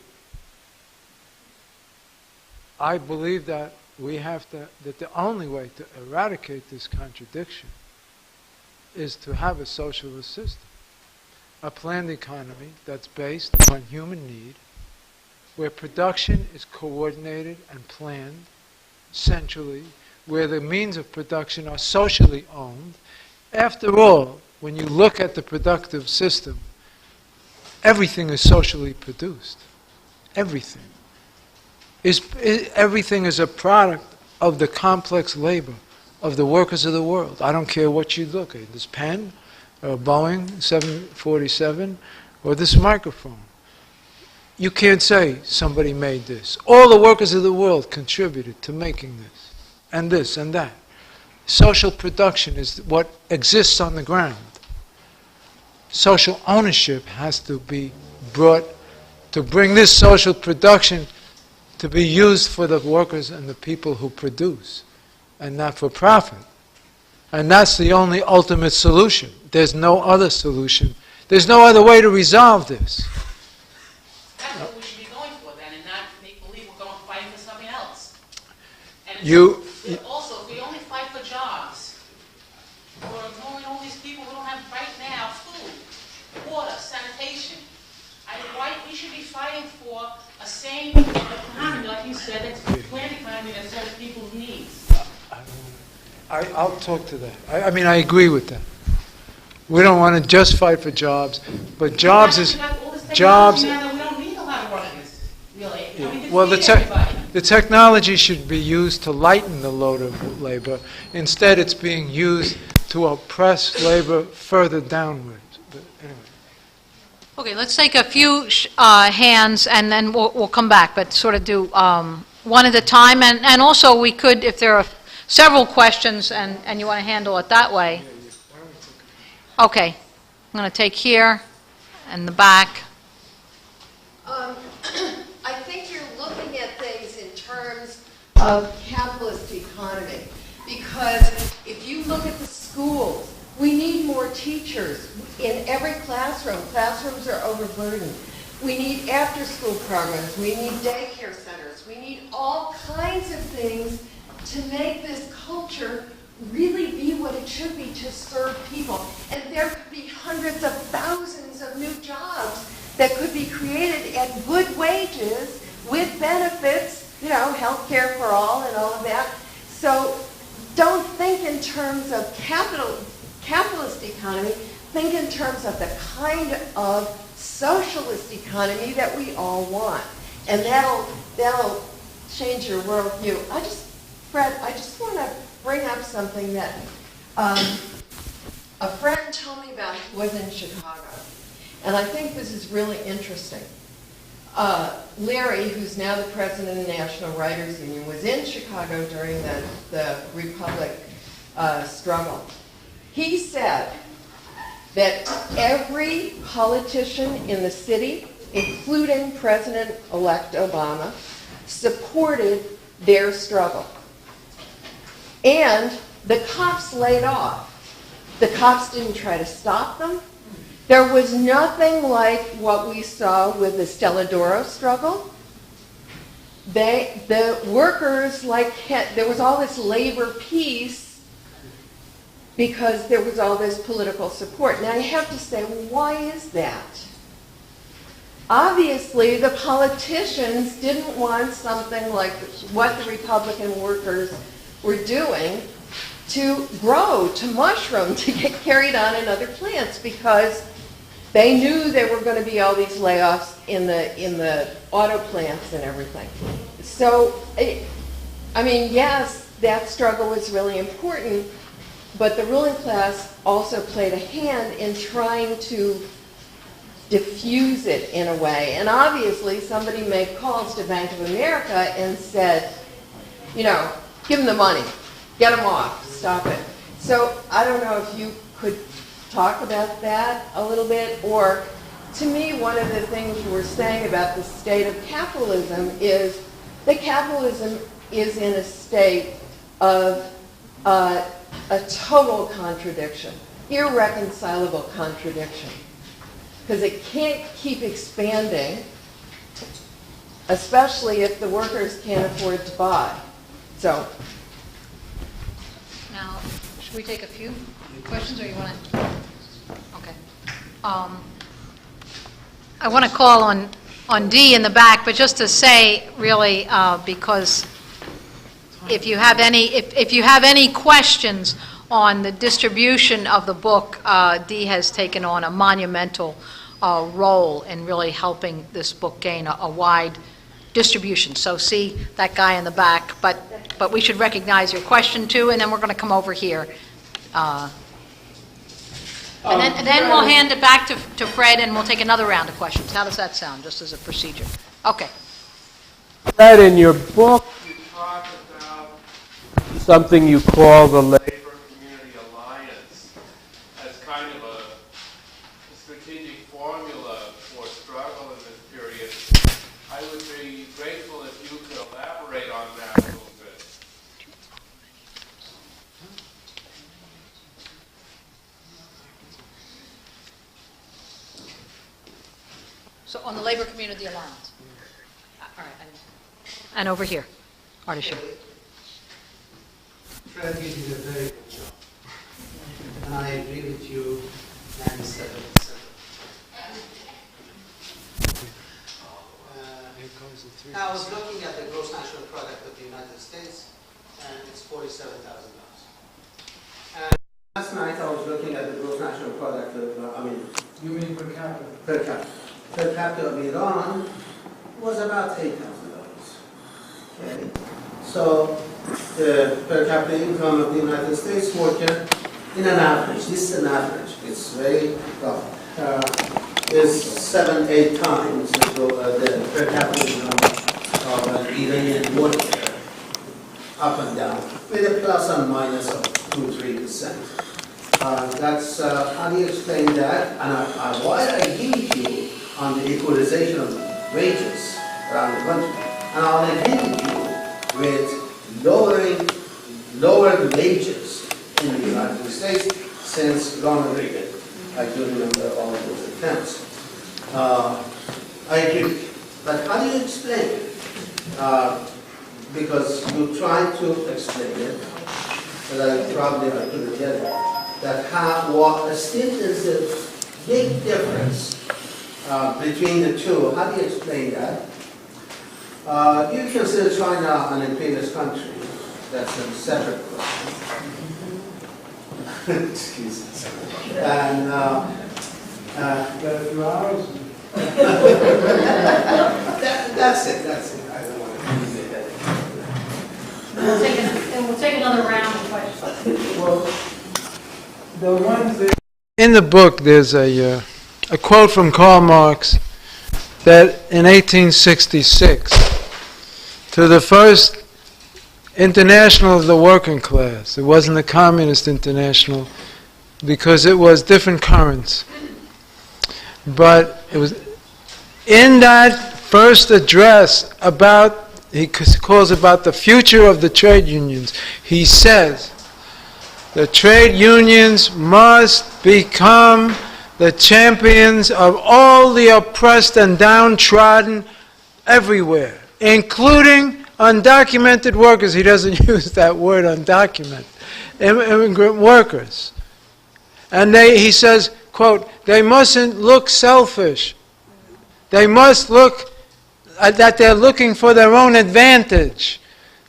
I believe that that the only way to eradicate this contradiction is to have a socialist system. A planned economy that's based on human need, where production is coordinated and planned centrally, where the means of production are socially owned. After all, when you look at the productive system, everything is socially produced. Everything. Everything is a product of the complex labor of the workers of the world. I don't care what you look at. This pen, or Boeing 747, or this microphone. You can't say somebody made this. All the workers of the world contributed to making this, and this, and that. Social production is what exists on the ground. Social ownership has to be brought to bring this social production to be used for the workers and the people who produce, and not for profit. And that's the only ultimate solution. There's no other solution. There's no other way to resolve this. That's what we should be going for then, and not make believe we're going fighting for something else. And also, if we only fight for jobs, we're ignoring all these people who don't have right now food, water, fighting for a sane economy, like you said, that's a planned economy that serves people's needs. I'll talk to that. I mean, I agree with that. We don't want to just fight for jobs, but jobs is, jobs, We don't need a lot of workers, really. I mean, well, just need everybody. the technology should be used to lighten the load of labor. Instead, it's being used to oppress labor further downwards. But anyway. Okay, let's take a few hands, and then we'll come back, but sort of do one at a time. And also, we could, if there are several questions and you want to handle it that way. Okay, I'm going to take here and the back. I think you're looking at things in terms of capitalist economy, because if you look at the schools, we need more teachers in every classroom. Classrooms are overburdened. We need after-school programs. We need daycare centers. We need all kinds of things to make this culture really be what it should be to serve people. And there could be hundreds of thousands of new jobs that could be created at good wages with benefits, you know, health care for all and all of that. So don't think in terms of capitalist economy, think in terms of the kind of socialist economy that we all want. And that'll change your worldview. Fred, I just want to bring up something that a friend told me about who was in Chicago. And I think this is really interesting. Larry, who's now the president of the National Writers Union, was in Chicago during the Republic struggle. He said that every politician in the city, including President-elect Obama, supported their struggle. And the cops laid off. The cops didn't try to stop them. There was nothing like what we saw with the Stelladoro struggle. The workers, there was all this labor peace because there was all this political support. Now, I have to say, why is that? Obviously, the politicians didn't want something like what the Republican workers were doing to grow, to mushroom, to get carried on in other plants, because they knew there were going to be all these layoffs in the auto plants and everything. So, I mean, yes, that struggle was really important, but the ruling class also played a hand in trying to diffuse it in a way. And obviously, somebody made calls to Bank of America and said, you know, give them the money, get them off, stop it. So I don't know if you could talk about that a little bit, or to me, one of the things you were saying about the state of capitalism is that capitalism is in a state of a total contradiction, irreconcilable contradiction, because it can't keep expanding, especially if the workers can't afford to buy. So, Now, should we take a few questions, or you want to? Okay. I want to call on Dee in the back, but just to say, really, because if you have any questions on the distribution of the book, Dee has taken on a monumental role in really helping this book gain a wide distribution. So see that guy in the back, but we should recognize your question too, and then we're going to come over here. And then we'll hand it back to Fred, and we'll take another round of questions. How does that sound, just as a procedure? Okay. Fred, in your book, you talk about something you call the Labor Community Alliance as kind of a strategic formula for struggle in this period. I would be grateful if you could elaborate on that a little bit. So on the Labor Community Alliance. All right. And over here, Artishu. Fred, you did a very good job. And I agree with you 97%. Now, I was looking at the gross national product of the United States, and it's $47,000. And last night I was looking at the gross national product of, You mean per capita? per capita. Per capita of Iran was about $8,000. Okay. So the per capita income of the United States worker, in an average, this is an average, it's very low, is 7-8 times the per capita income of an Iranian worker, up and down, with a plus and minus of 2-3%. That's how do you explain that? And why I agree with you on the equalization of wages around the country, and I'll agree with you with lowered wages in the United States since Ronald Reagan. I do remember all of those attempts. I agree. But how do you explain it? Because you tried to explain it, but I couldn't get it. That still is a big difference between the two. How do you explain that? You consider China an imperialist country. That's a separate question. Excuse me. And that's it. I don't want to say that. We'll take another round of questions. Well, the ones that in the book, there's a quote from Karl Marx that in 1866, to the first international of the working class, it wasn't the Communist International because it was different currents, but it was in that first address about, he calls about the future of the trade unions, he says, the trade unions must become the champions of all the oppressed and downtrodden everywhere, including undocumented workers. He doesn't use that word, undocumented. Immigrant workers. And he says, quote, they mustn't look selfish. They must look that they're looking for their own advantage.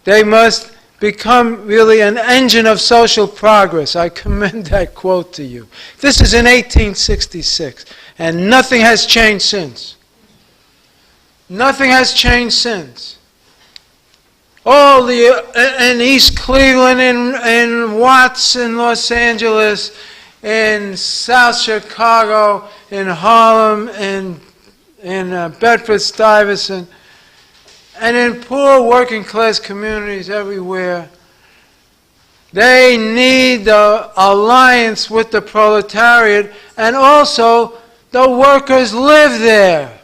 They must become really an engine of social progress. I commend that quote to you. This is in 1866, and nothing has changed since. Nothing has changed since. All in East Cleveland, in Watts, in Los Angeles, in South Chicago, in Harlem, in Bedford-Stuyvesant, and in poor working class communities everywhere. They need the alliance with the proletariat, and also the workers live there.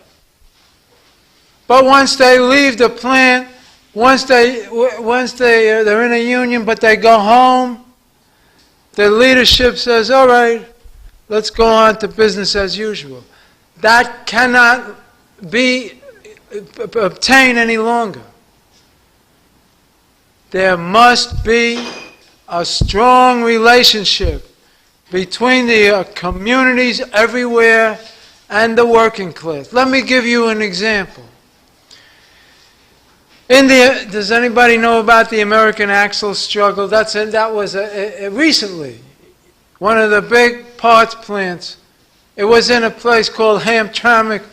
But once they leave the plant, once they're in a union, but they go home, the leadership says, all right, let's go on to business as usual. That cannot be obtained any longer. There must be a strong relationship between the communities everywhere and the working class. Let me give you an example. Does anybody know about the American Axle struggle? That was recently one of the big parts plants. It was in a place called Hamtramck,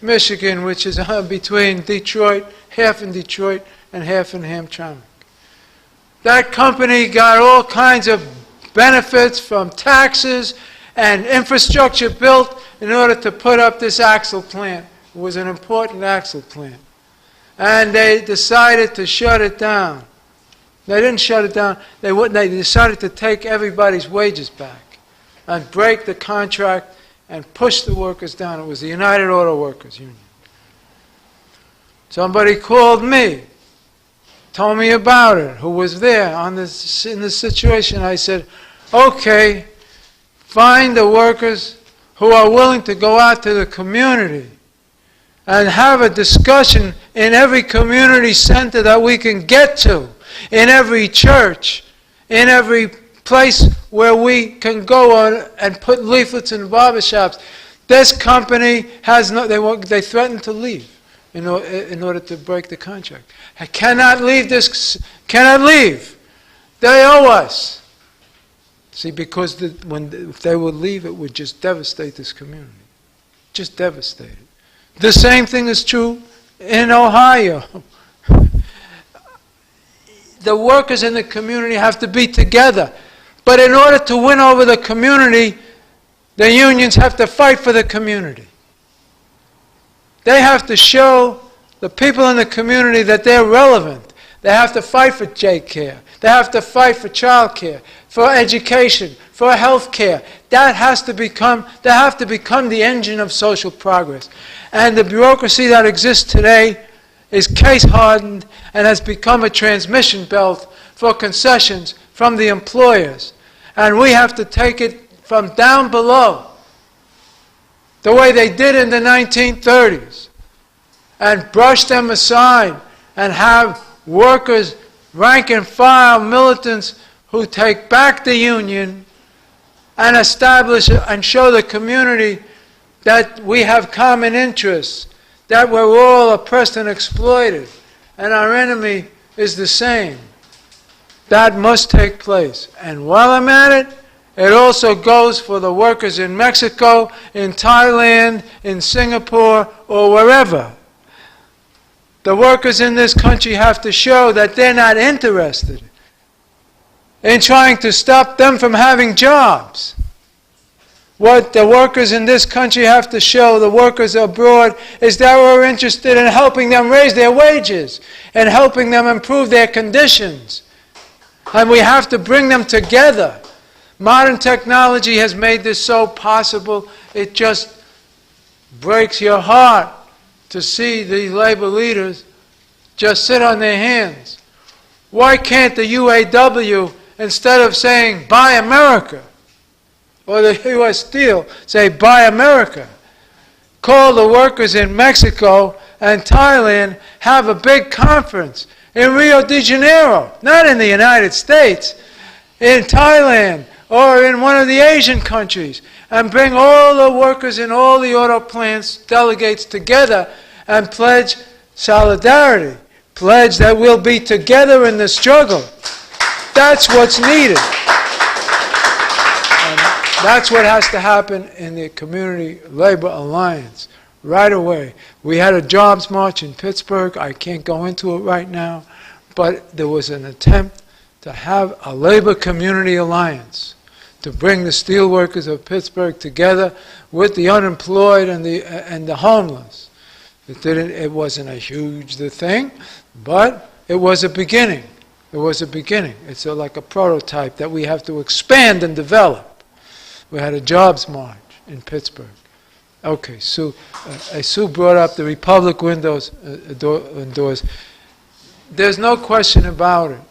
Michigan, which is between Detroit, half in Detroit and half in Hamtramck. That company got all kinds of benefits from taxes and infrastructure built in order to put up this axle plant. It was an important axle plant. And they decided to shut it down. They didn't shut it down. They decided to take everybody's wages back and break the contract and push the workers down. It was the United Auto Workers Union. Somebody called me, told me about it, who was there in this situation. I said, okay, find the workers who are willing to go out to the community and have a discussion in every community center that we can get to, in every church, in every place where we can go on and put leaflets in barbershops. This company has no, they threatened to leave. in order to break the contract. I cannot leave this, cannot leave. They owe us. See, because if they would leave, it would just devastate this community. Just devastate it. The same thing is true in Ohio. The workers in the community have to be together. But in order to win over the community, the unions have to fight for the community. They have to show the people in the community that they're relevant. They have to fight for daycare. They have to fight for child care, for education, for health care. They have to become the engine of social progress. And the bureaucracy that exists today is case-hardened and has become a transmission belt for concessions from the employers. And we have to take it from down below, the way they did in the 1930s, and brush them aside and have workers, rank and file militants who take back the union and establish and show the community that we have common interests, that we're all oppressed and exploited, and our enemy is the same. That must take place. And while I'm at it, it also goes for the workers in Mexico, in Thailand, in Singapore, or wherever. The workers in this country have to show that they're not interested in trying to stop them from having jobs. What the workers in this country have to show, the workers abroad, is that we're interested in helping them raise their wages and helping them improve their conditions. And we have to bring them together. Modern technology has made this so possible, it just breaks your heart to see these labor leaders just sit on their hands. Why can't the UAW, instead of saying, buy America, or the U.S. Steel, say, buy America, call the workers in Mexico and Thailand, have a big conference in Rio de Janeiro, not in the United States, in Thailand, or in one of the Asian countries, and bring all the workers in all the auto plants, delegates together, and pledge solidarity, pledge that we'll be together in the struggle. That's what's needed. And that's what has to happen in the Community Labor Alliance right away. We had a jobs march in Pittsburgh. I can't go into it right now, but there was an attempt to have a labor community alliance to bring the steelworkers of Pittsburgh together with the unemployed and the homeless. It wasn't a huge thing, but it was a beginning. It was a beginning. It's like a prototype that we have to expand and develop. We had a jobs march in Pittsburgh. Okay, Sue brought up the Republic windows and doors. There's no question about it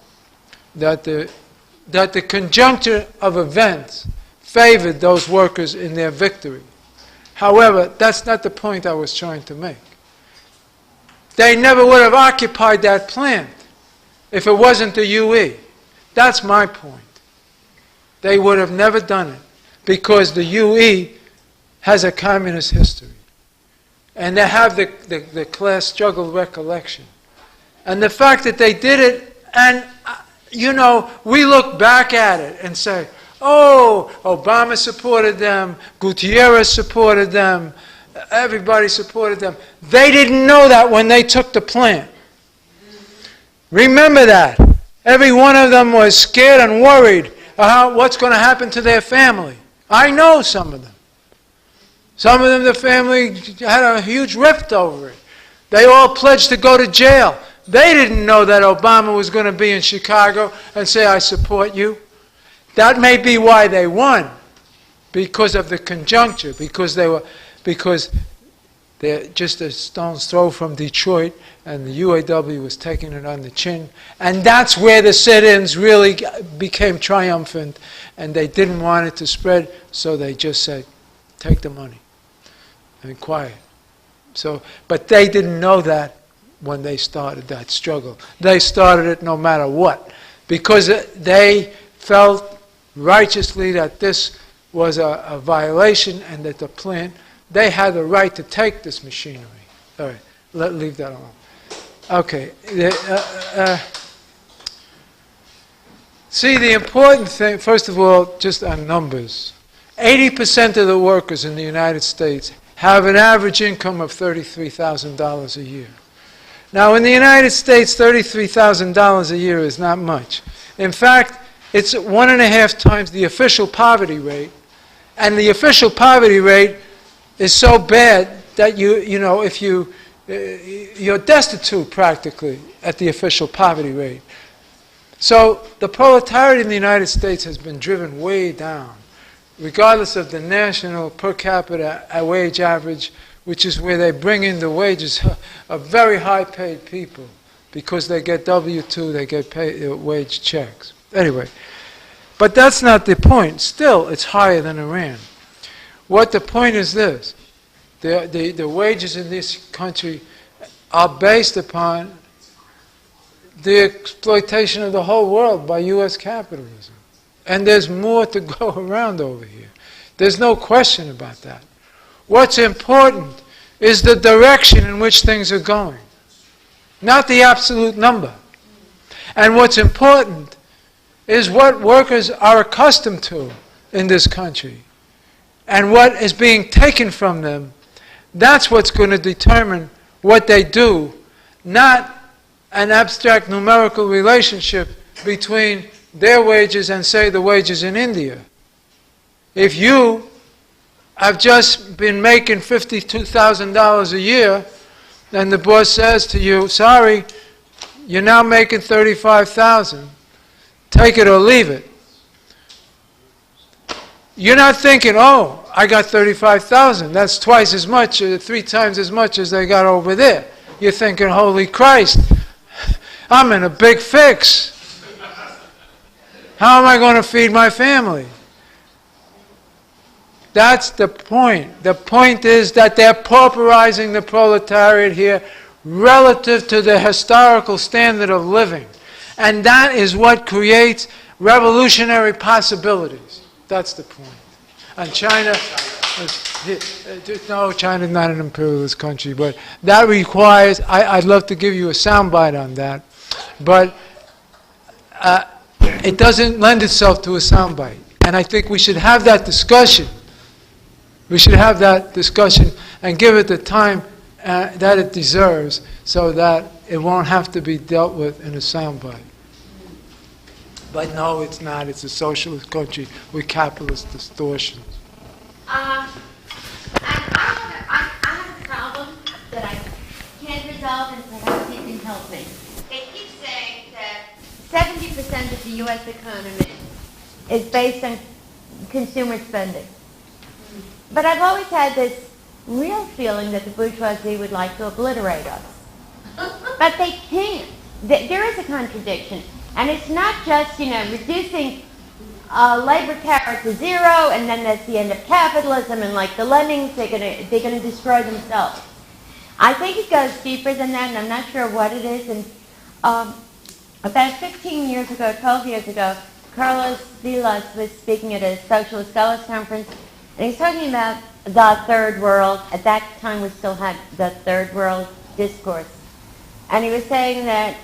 that the conjuncture of events favored those workers in their victory. However, that's not the point I was trying to make. They never would have occupied that plant if it wasn't the UE. That's my point. They would have never done it because the UE has a communist history. And they have the class struggle recollection. And the fact that they did it, and you know, we look back at it and say, oh, Obama supported them, Gutierrez supported them, everybody supported them. They didn't know that when they took the plant. Remember that. Every one of them was scared and worried about what's going to happen to their family. I know some of them. Some of them, the family had a huge rift over it. They all pledged to go to jail. They didn't know that Obama was going to be in Chicago and say, I support you. That may be why they won, because of the conjuncture, because they're just a stone's throw from Detroit, and the UAW was taking it on the chin. And that's where the sit-ins really became triumphant, and they didn't want it to spread, so they just said, take the money and quiet. But they didn't know that when they started that struggle. They started it no matter what, because they felt righteously that this was a violation and that the plant, they had the right to take this machinery. All right. leave that alone. Okay. See, the important thing, first of all, just on numbers. 80% of the workers in the United States have an average income of $33,000 a year. Now, in the United States, $33,000 a year is not much. In fact, it's 1.5 times the official poverty rate, and the official poverty rate is so bad that you're destitute practically at the official poverty rate. So the proletariat in the United States has been driven way down, regardless of the national per capita wage average, which is where they bring in the wages of very high-paid people because they get W-2, they get wage checks. Anyway, but that's not the point. Still, it's higher than Iran. What the point is this. The wages in this country are based upon the exploitation of the whole world by U.S. capitalism. And there's more to go around over here. There's no question about that. What's important is the direction in which things are going, not the absolute number. And what's important is what workers are accustomed to in this country and what is being taken from them. That's what's going to determine what they do, not an abstract numerical relationship between their wages and, say, the wages in India. If you have just been making $52,000 a year, and the boss says to you, sorry, you're now making $35,000, take it or leave it. You're not thinking, oh, I got $35,000. That's twice as much, 3 times as much as they got over there. You're thinking, holy Christ, I'm in a big fix. How am I going to feed my family? That's the point. The point is that they're pauperizing the proletariat here relative to the historical standard of living. And that is what creates revolutionary possibilities. That's the point. And China, no, China's not an imperialist country, but that requires, I'd love to give you a soundbite on that, but it doesn't lend itself to a soundbite. And I think we should have that discussion. We should have that discussion and give it the time that it deserves so that it won't have to be dealt with in a soundbite. But no, it's not. It's a socialist country with capitalist distortions. I have a problem that I can't resolve, and perhaps you can help me. They keep saying that 70% of the U.S. economy is based on consumer spending. But I've always had this real feeling that the bourgeoisie would like to obliterate us. But they can't. There is a contradiction. And it's not just, reducing labor power to zero, and then that's the end of capitalism, and like the lemmings, they're gonna destroy themselves. I think it goes deeper than that, and I'm not sure what it is. And about 15 years ago, 12 years ago, Carlos Vilas was speaking at a Socialist Scholars Conference, and he's talking about the third world. At that time, we still had the third world discourse. And he was saying that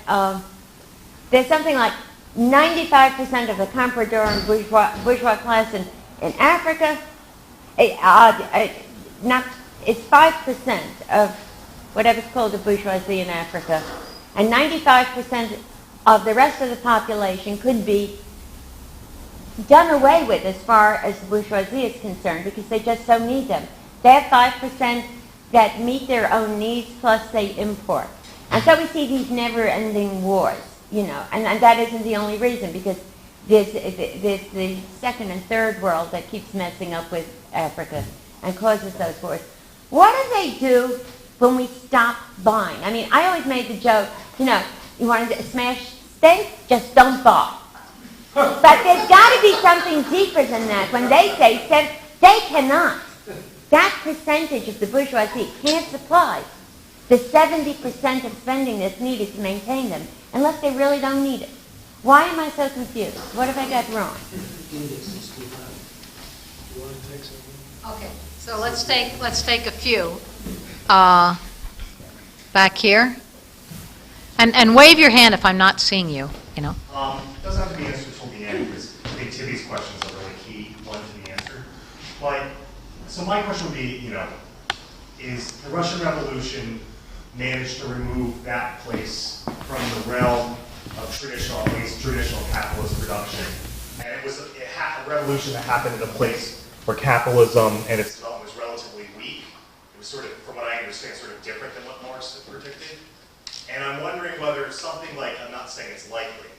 there's something like 95% of the comprador and bourgeois class in Africa. It's 5% of whatever's called the bourgeoisie in Africa. And 95% of the rest of the population could be done away with as far as the bourgeoisie is concerned because they just don't need them. They have 5% that meet their own needs plus they import. And so we see these never-ending wars. And that isn't the only reason, because there's the second and third world that keeps messing up with Africa and causes those wars. What do they do when we stop buying? I mean, I always made the joke, you want to smash steak? Just don't buy. But there's got to be something deeper than that. When they say they cannot, that percentage of the bourgeoisie can't supply the 70% of spending that's needed to maintain them, unless they really don't need it. Why am I so confused? What have I got wrong? Okay, so let's take a few. back here. And wave your hand if I'm not seeing you, you know. It doesn't have to be answered until the end, because I think Timmy's questions are really key one to the answer. But, so my question would be, you know, is the Russian Revolution managed to remove that place from the realm of traditional, at least traditional capitalist production? And it was a revolution that happened in a place where capitalism and its development was relatively weak. It was sort of, from what I understand, sort of different than what Marx had predicted. And I'm wondering whether something like, I'm not saying it's likely,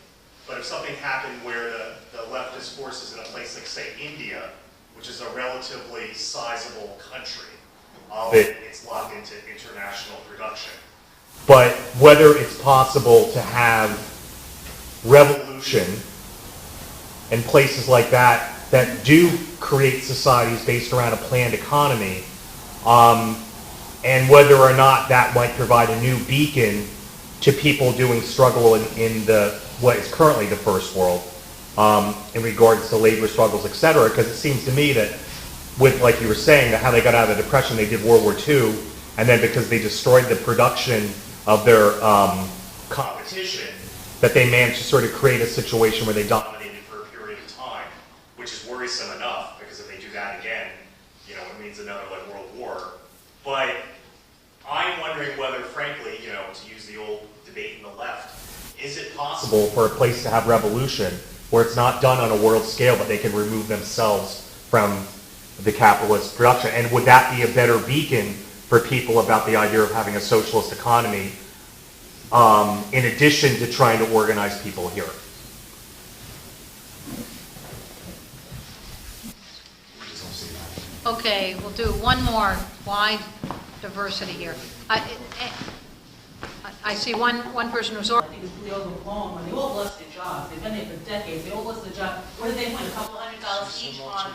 but if something happened where the leftist forces in a place like, say, India, which is a relatively sizable country, it's locked into international production. But whether it's possible to have revolution in places like that that do create societies based around a planned economy, and whether or not that might provide a new beacon to people doing struggle in the what is currently the first world, in regards to labor struggles, et cetera, because it seems to me that with, like you were saying, that how they got out of the Depression, they did World War II, and then because they destroyed the production of their competition, that they managed to sort of create a situation where they dominated for a period of time, which is worrisome enough, because if they do that again, you know, it means another like World War. But I'm wondering whether, frankly, you know, to use the old debate in the left, is it possible for a place to have revolution where it's not done on a world scale, but they can remove themselves from the capitalist production? And would that be a better beacon for people about the idea of having a socialist economy, in addition to trying to organize people here? Okay, we'll do one more wide diversity here. I see one person who's I think it's really overblown when they all lost their jobs. They've been there for decades. They all lost their job. What did they win? A couple $100 each on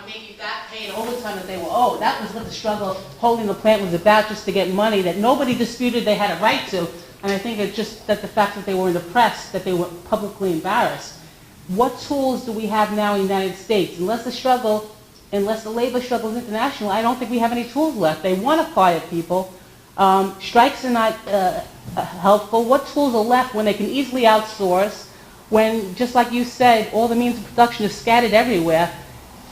maybe back pay and overtime that they were owed. That was what the struggle holding the plant was about, just to get money that nobody disputed they had a right to. And I think it's just that the fact that they were in the press, that they were publicly embarrassed. What tools do we have now in the United States? Unless the labor struggle is international, I don't think we have any tools left. They want to fire people. Strikes are not helpful. What tools are left when they can easily outsource, when, just like you said, all the means of production is scattered everywhere?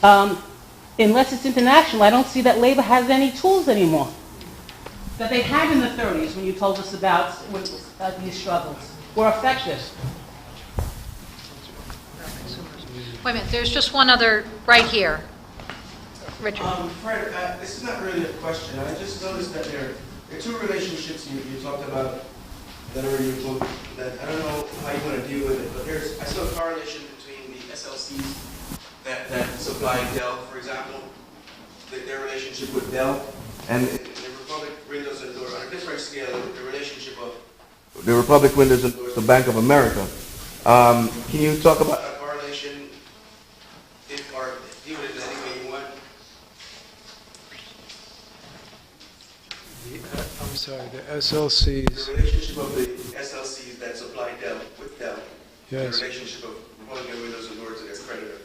Unless it's international, I don't see that labor has any tools anymore that they had in the 30s when you told us about these struggles were effective. Wait a minute, there's just one other right here. Richard. Fred, this is not really a question. I just noticed that there are two relationships you talked about that are in your book that I don't know how you want to deal with it, but I saw a correlation between the SLCs that supply Dell, for example, their relationship with Dell, and the Republic Windows endorsed, on a different scale, the relationship of the Republic Windows endorsed the Bank of America. Can you talk about a correlation, or deal with it any way you want? I'm sorry, the SLCs. The relationship of the SLCs that supply Dell with Dell. Yes. The relationship of Republic Windows endorsed to their creditor.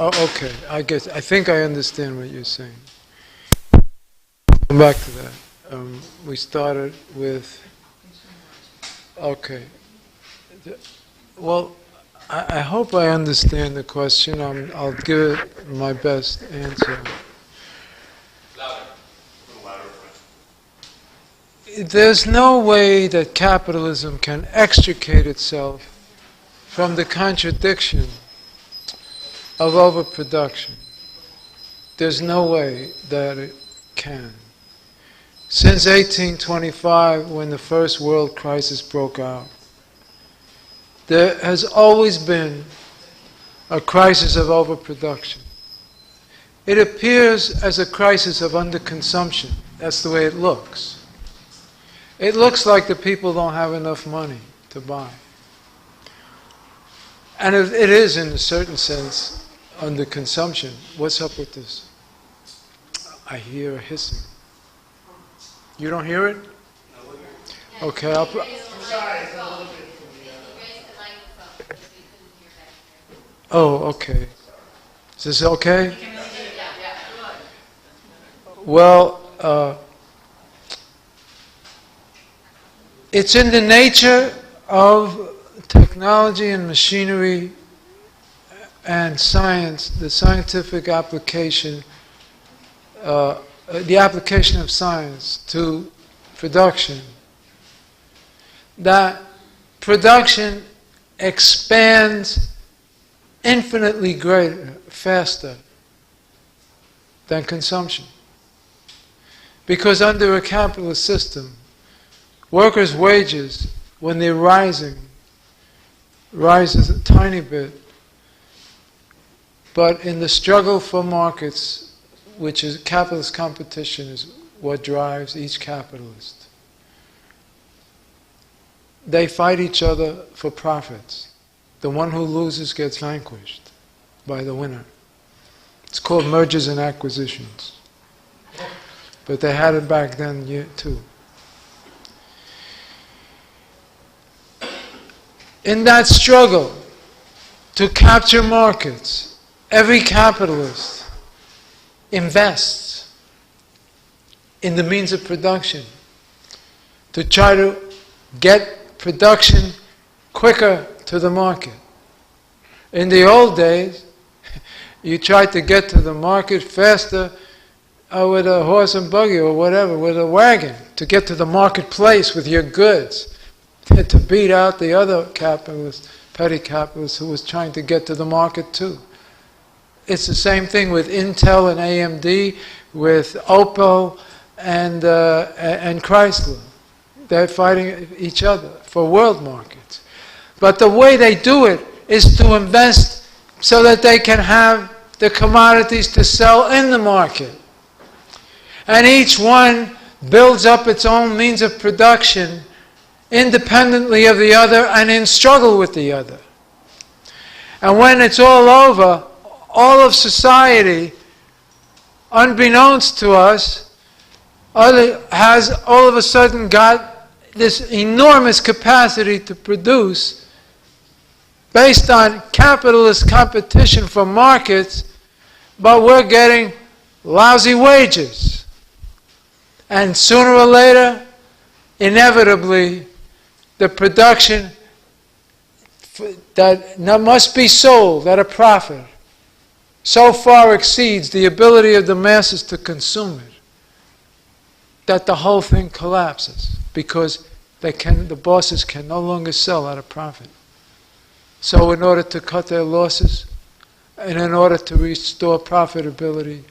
Oh, okay. I think I understand what you're saying. Come back to that. We started with. Okay. Well, I hope I understand the question. I'll give it my best answer. There's no way that capitalism can extricate itself from the contradiction of overproduction. There's no way that it can. Since 1825, when the first world crisis broke out, there has always been a crisis of overproduction. It appears as a crisis of underconsumption. That's the way it looks. It looks like the people don't have enough money to buy. And it is, in a certain sense, underconsumption. What's up with this? I hear a hissing. You don't hear it? Okay, I'll put. Oh, okay. Is this okay? Well, it's in the nature of technology and machinery and science, the scientific application, the application of science to production, that production expands infinitely greater, faster than consumption. Because under a capitalist system, workers' wages, when they're rises a tiny bit, but in the struggle for markets, which is capitalist competition, is what drives each capitalist. They fight each other for profits. The one who loses gets vanquished by the winner. It's called mergers and acquisitions. But they had it back then too. In that struggle to capture markets, every capitalist invests in the means of production to try to get production quicker to the market. In the old days, you tried to get to the market faster with a horse and buggy or whatever, with a wagon, to get to the marketplace with your goods, to beat out the other capitalists, petty capitalists, who was trying to get to the market too. It's the same thing with Intel and AMD, with Opel and Chrysler. They're fighting each other for world markets. But the way they do it is to invest so that they can have the commodities to sell in the market. And each one builds up its own means of production independently of the other and in struggle with the other. And when it's all over, all of society, unbeknownst to us, has all of a sudden got this enormous capacity to produce based on capitalist competition for markets, but we're getting lousy wages. And sooner or later, inevitably, the production that must be sold at a profit so far exceeds the ability of the masses to consume it that the whole thing collapses, because the bosses can no longer sell at a profit. So in order to cut their losses and in order to restore profitability,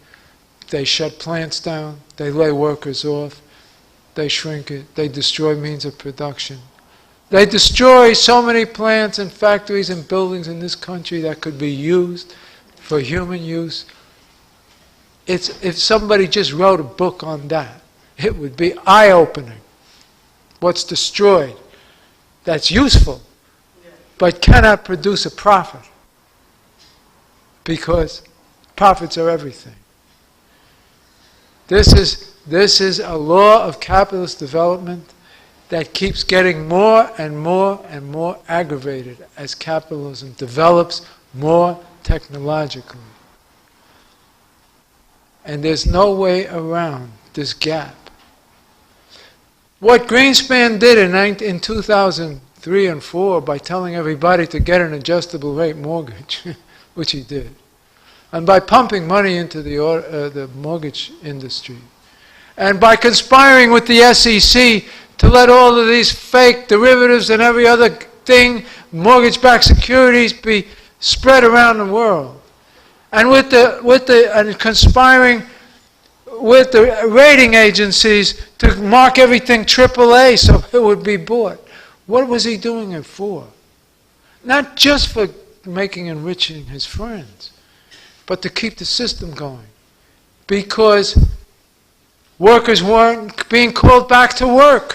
they shut plants down, they lay workers off, they shrink it, they destroy means of production. They destroy so many plants and factories and buildings in this country that could be used for human use. If somebody just wrote a book on that, it would be eye-opening. What's destroyed that's useful but cannot produce a profit, because profits are everything. This is a law of capitalist development that keeps getting more and more and more aggravated as capitalism develops more technologically. And there's no way around this gap. What Greenspan did in 2003 and 4 by telling everybody to get an adjustable rate mortgage, which he did, and by pumping money into the mortgage industry, and by conspiring with the SEC to let all of these fake derivatives and every other thing, mortgage-backed securities, be spread around the world, and and conspiring with the rating agencies to mark everything AAA so it would be bought. What was he doing it for? Not just for enriching his friends, but to keep the system going. Because workers weren't being called back to work.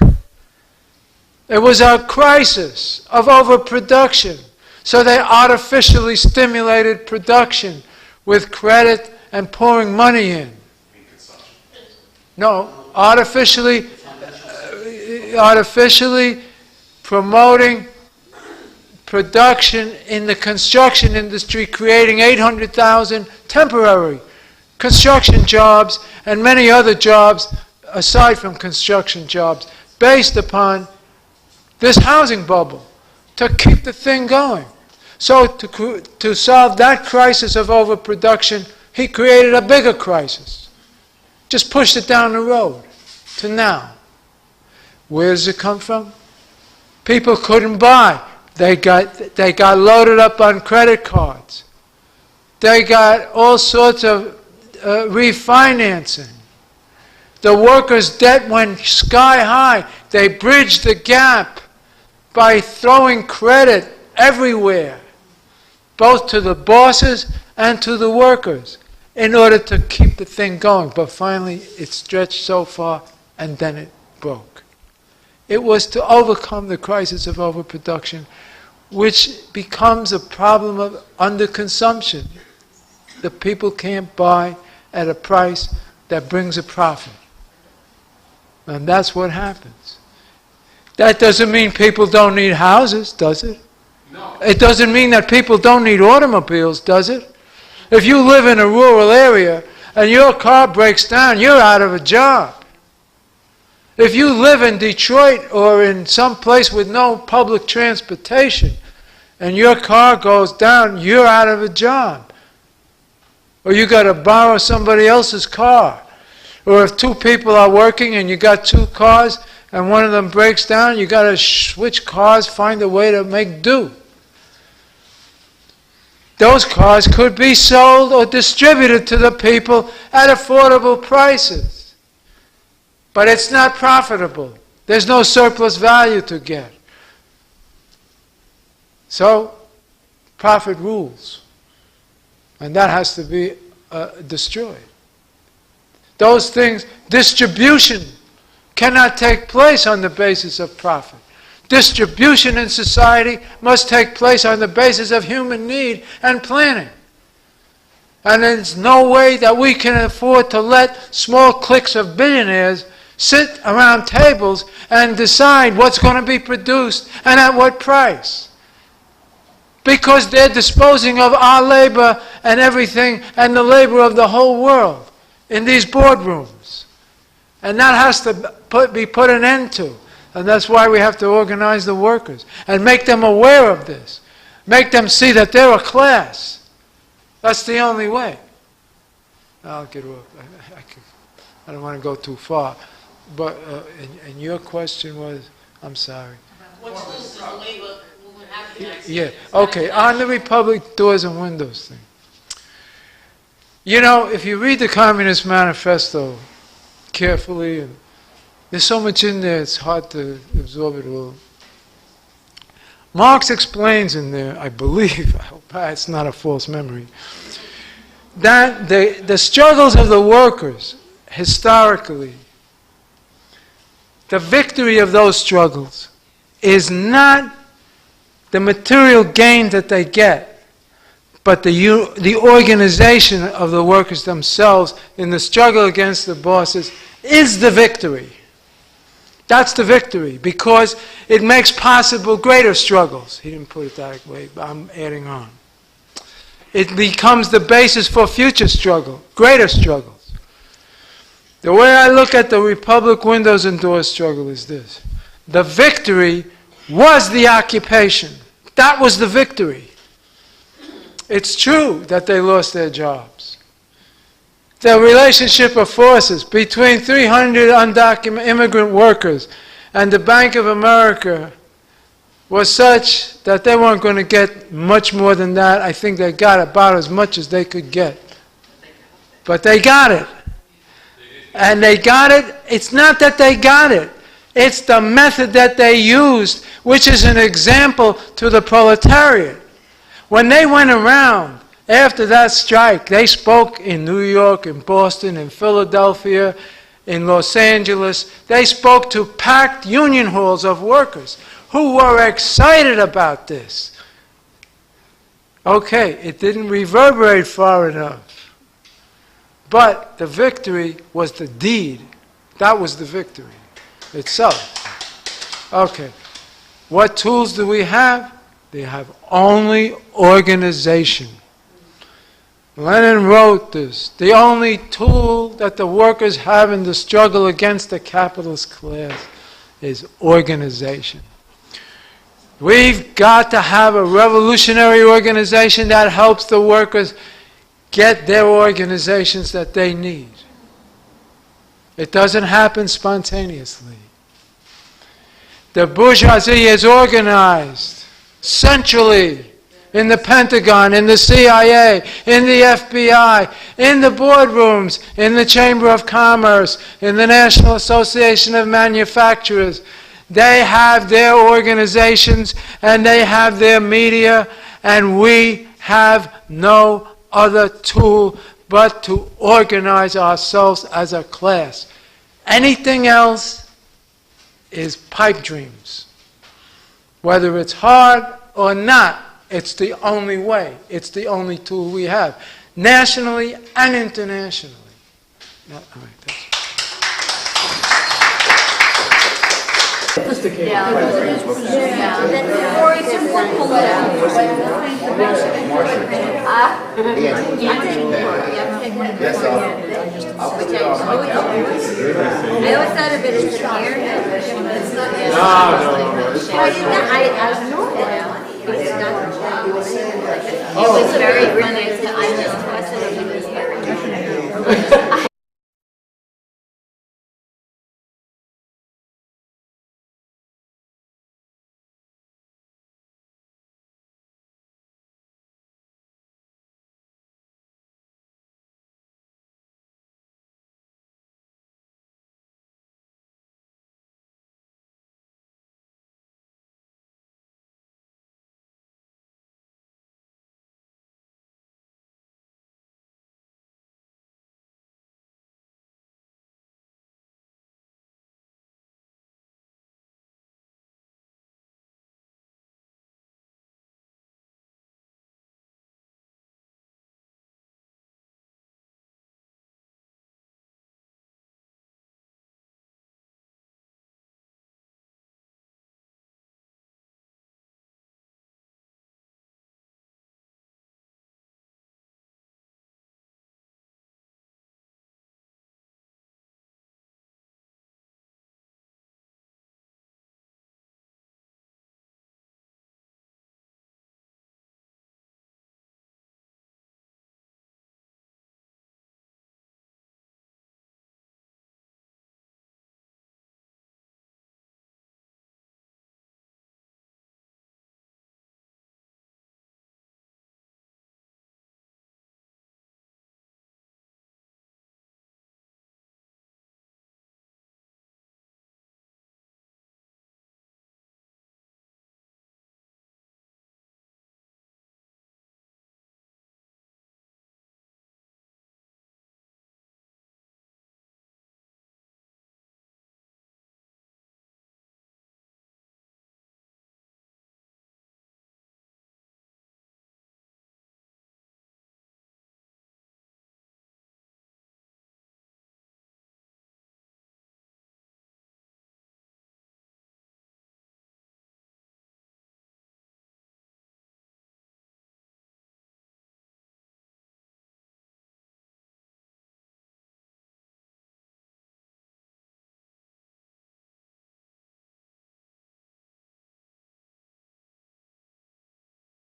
There was a crisis of overproduction. So they artificially stimulated production with credit and pouring money in. No, artificially promoting production in the construction industry, creating 800,000 temporary construction jobs and many other jobs aside from construction jobs, based upon this housing bubble to keep the thing going. So to solve that crisis of overproduction, he created a bigger crisis. Just pushed it down the road to now. Where does it come from? People couldn't buy. They got loaded up on credit cards. They got all sorts of refinancing. The workers' debt went sky high. They bridged the gap by throwing credit everywhere, both to the bosses and to the workers, in order to keep the thing going. But finally, it stretched so far, and then it broke. It was to overcome the crisis of overproduction, which becomes a problem of underconsumption. The people can't buy at a price that brings a profit. And that's what happens. That doesn't mean people don't need houses, does it? No. It doesn't mean that people don't need automobiles, does it? If you live in a rural area and your car breaks down, you're out of a job. If you live in Detroit or in some place with no public transportation and your car goes down, you're out of a job. Or you got to borrow somebody else's car. Or if two people are working and you got two cars and one of them breaks down, you got to switch cars, find a way to make do. Those cars could be sold or distributed to the people at affordable prices. But it's not profitable. There's no surplus value to get. So, profit rules. And that has to be destroyed. Those things, distribution cannot take place on the basis of profit. Distribution in society must take place on the basis of human need and planning. And there's no way that we can afford to let small cliques of billionaires sit around tables and decide what's going to be produced and at what price. Because they're disposing of our labor and everything and the labor of the whole world in these boardrooms. And that has to be put an end to. And that's why we have to organize the workers and make them aware of this. Make them see that they're a class. That's the only way. I'll get off. I don't want to go too far. But and your question was, I'm sorry. What tools does the labor movement have in that? Yeah, okay, on the Republic doors and windows thing. You know, if you read the Communist Manifesto carefully, and there's so much in there, it's hard to absorb it all. Marx explains in there, I believe, I hope it's not a false memory, that the struggles of the workers, historically, the victory of those struggles is not the material gain that they get, but the organization of the workers themselves in the struggle against the bosses is the victory. That's the victory, because it makes possible greater struggles. He didn't put it that way, but I'm adding on. It becomes the basis for future struggle, greater struggles. The way I look at the Republic windows and doors struggle is this. The victory was the occupation. That was the victory. It's true that they lost their jobs. The relationship of forces between 300 undocumented immigrant workers and the Bank of America was such that they weren't going to get much more than that. I think they got about as much as they could get. But they got it. And they got it. It's not that they got it. It's the method that they used, which is an example to the proletariat. When they went around after that strike, they spoke in New York, in Boston, in Philadelphia, in Los Angeles. They spoke to packed union halls of workers who were excited about this. Okay, it didn't reverberate far enough. But the victory was the deed. That was the victory itself. Okay, what tools do we have? They have only organization. Lenin wrote this. The only tool that the workers have in the struggle against the capitalist class is organization. We've got to have a revolutionary organization that helps the workers get their organizations that they need. It doesn't happen spontaneously. The bourgeoisie is organized centrally in the Pentagon, in the CIA, in the FBI, in the boardrooms, in the Chamber of Commerce, in the National Association of Manufacturers. They have their organizations and they have their media, and we have no other tool but to organize ourselves as a class. Anything else is pipe dreams. Whether it's hard or not, it's the only way. It's the only tool we have, nationally and internationally. Yeah, all right, that's It was very funny. I just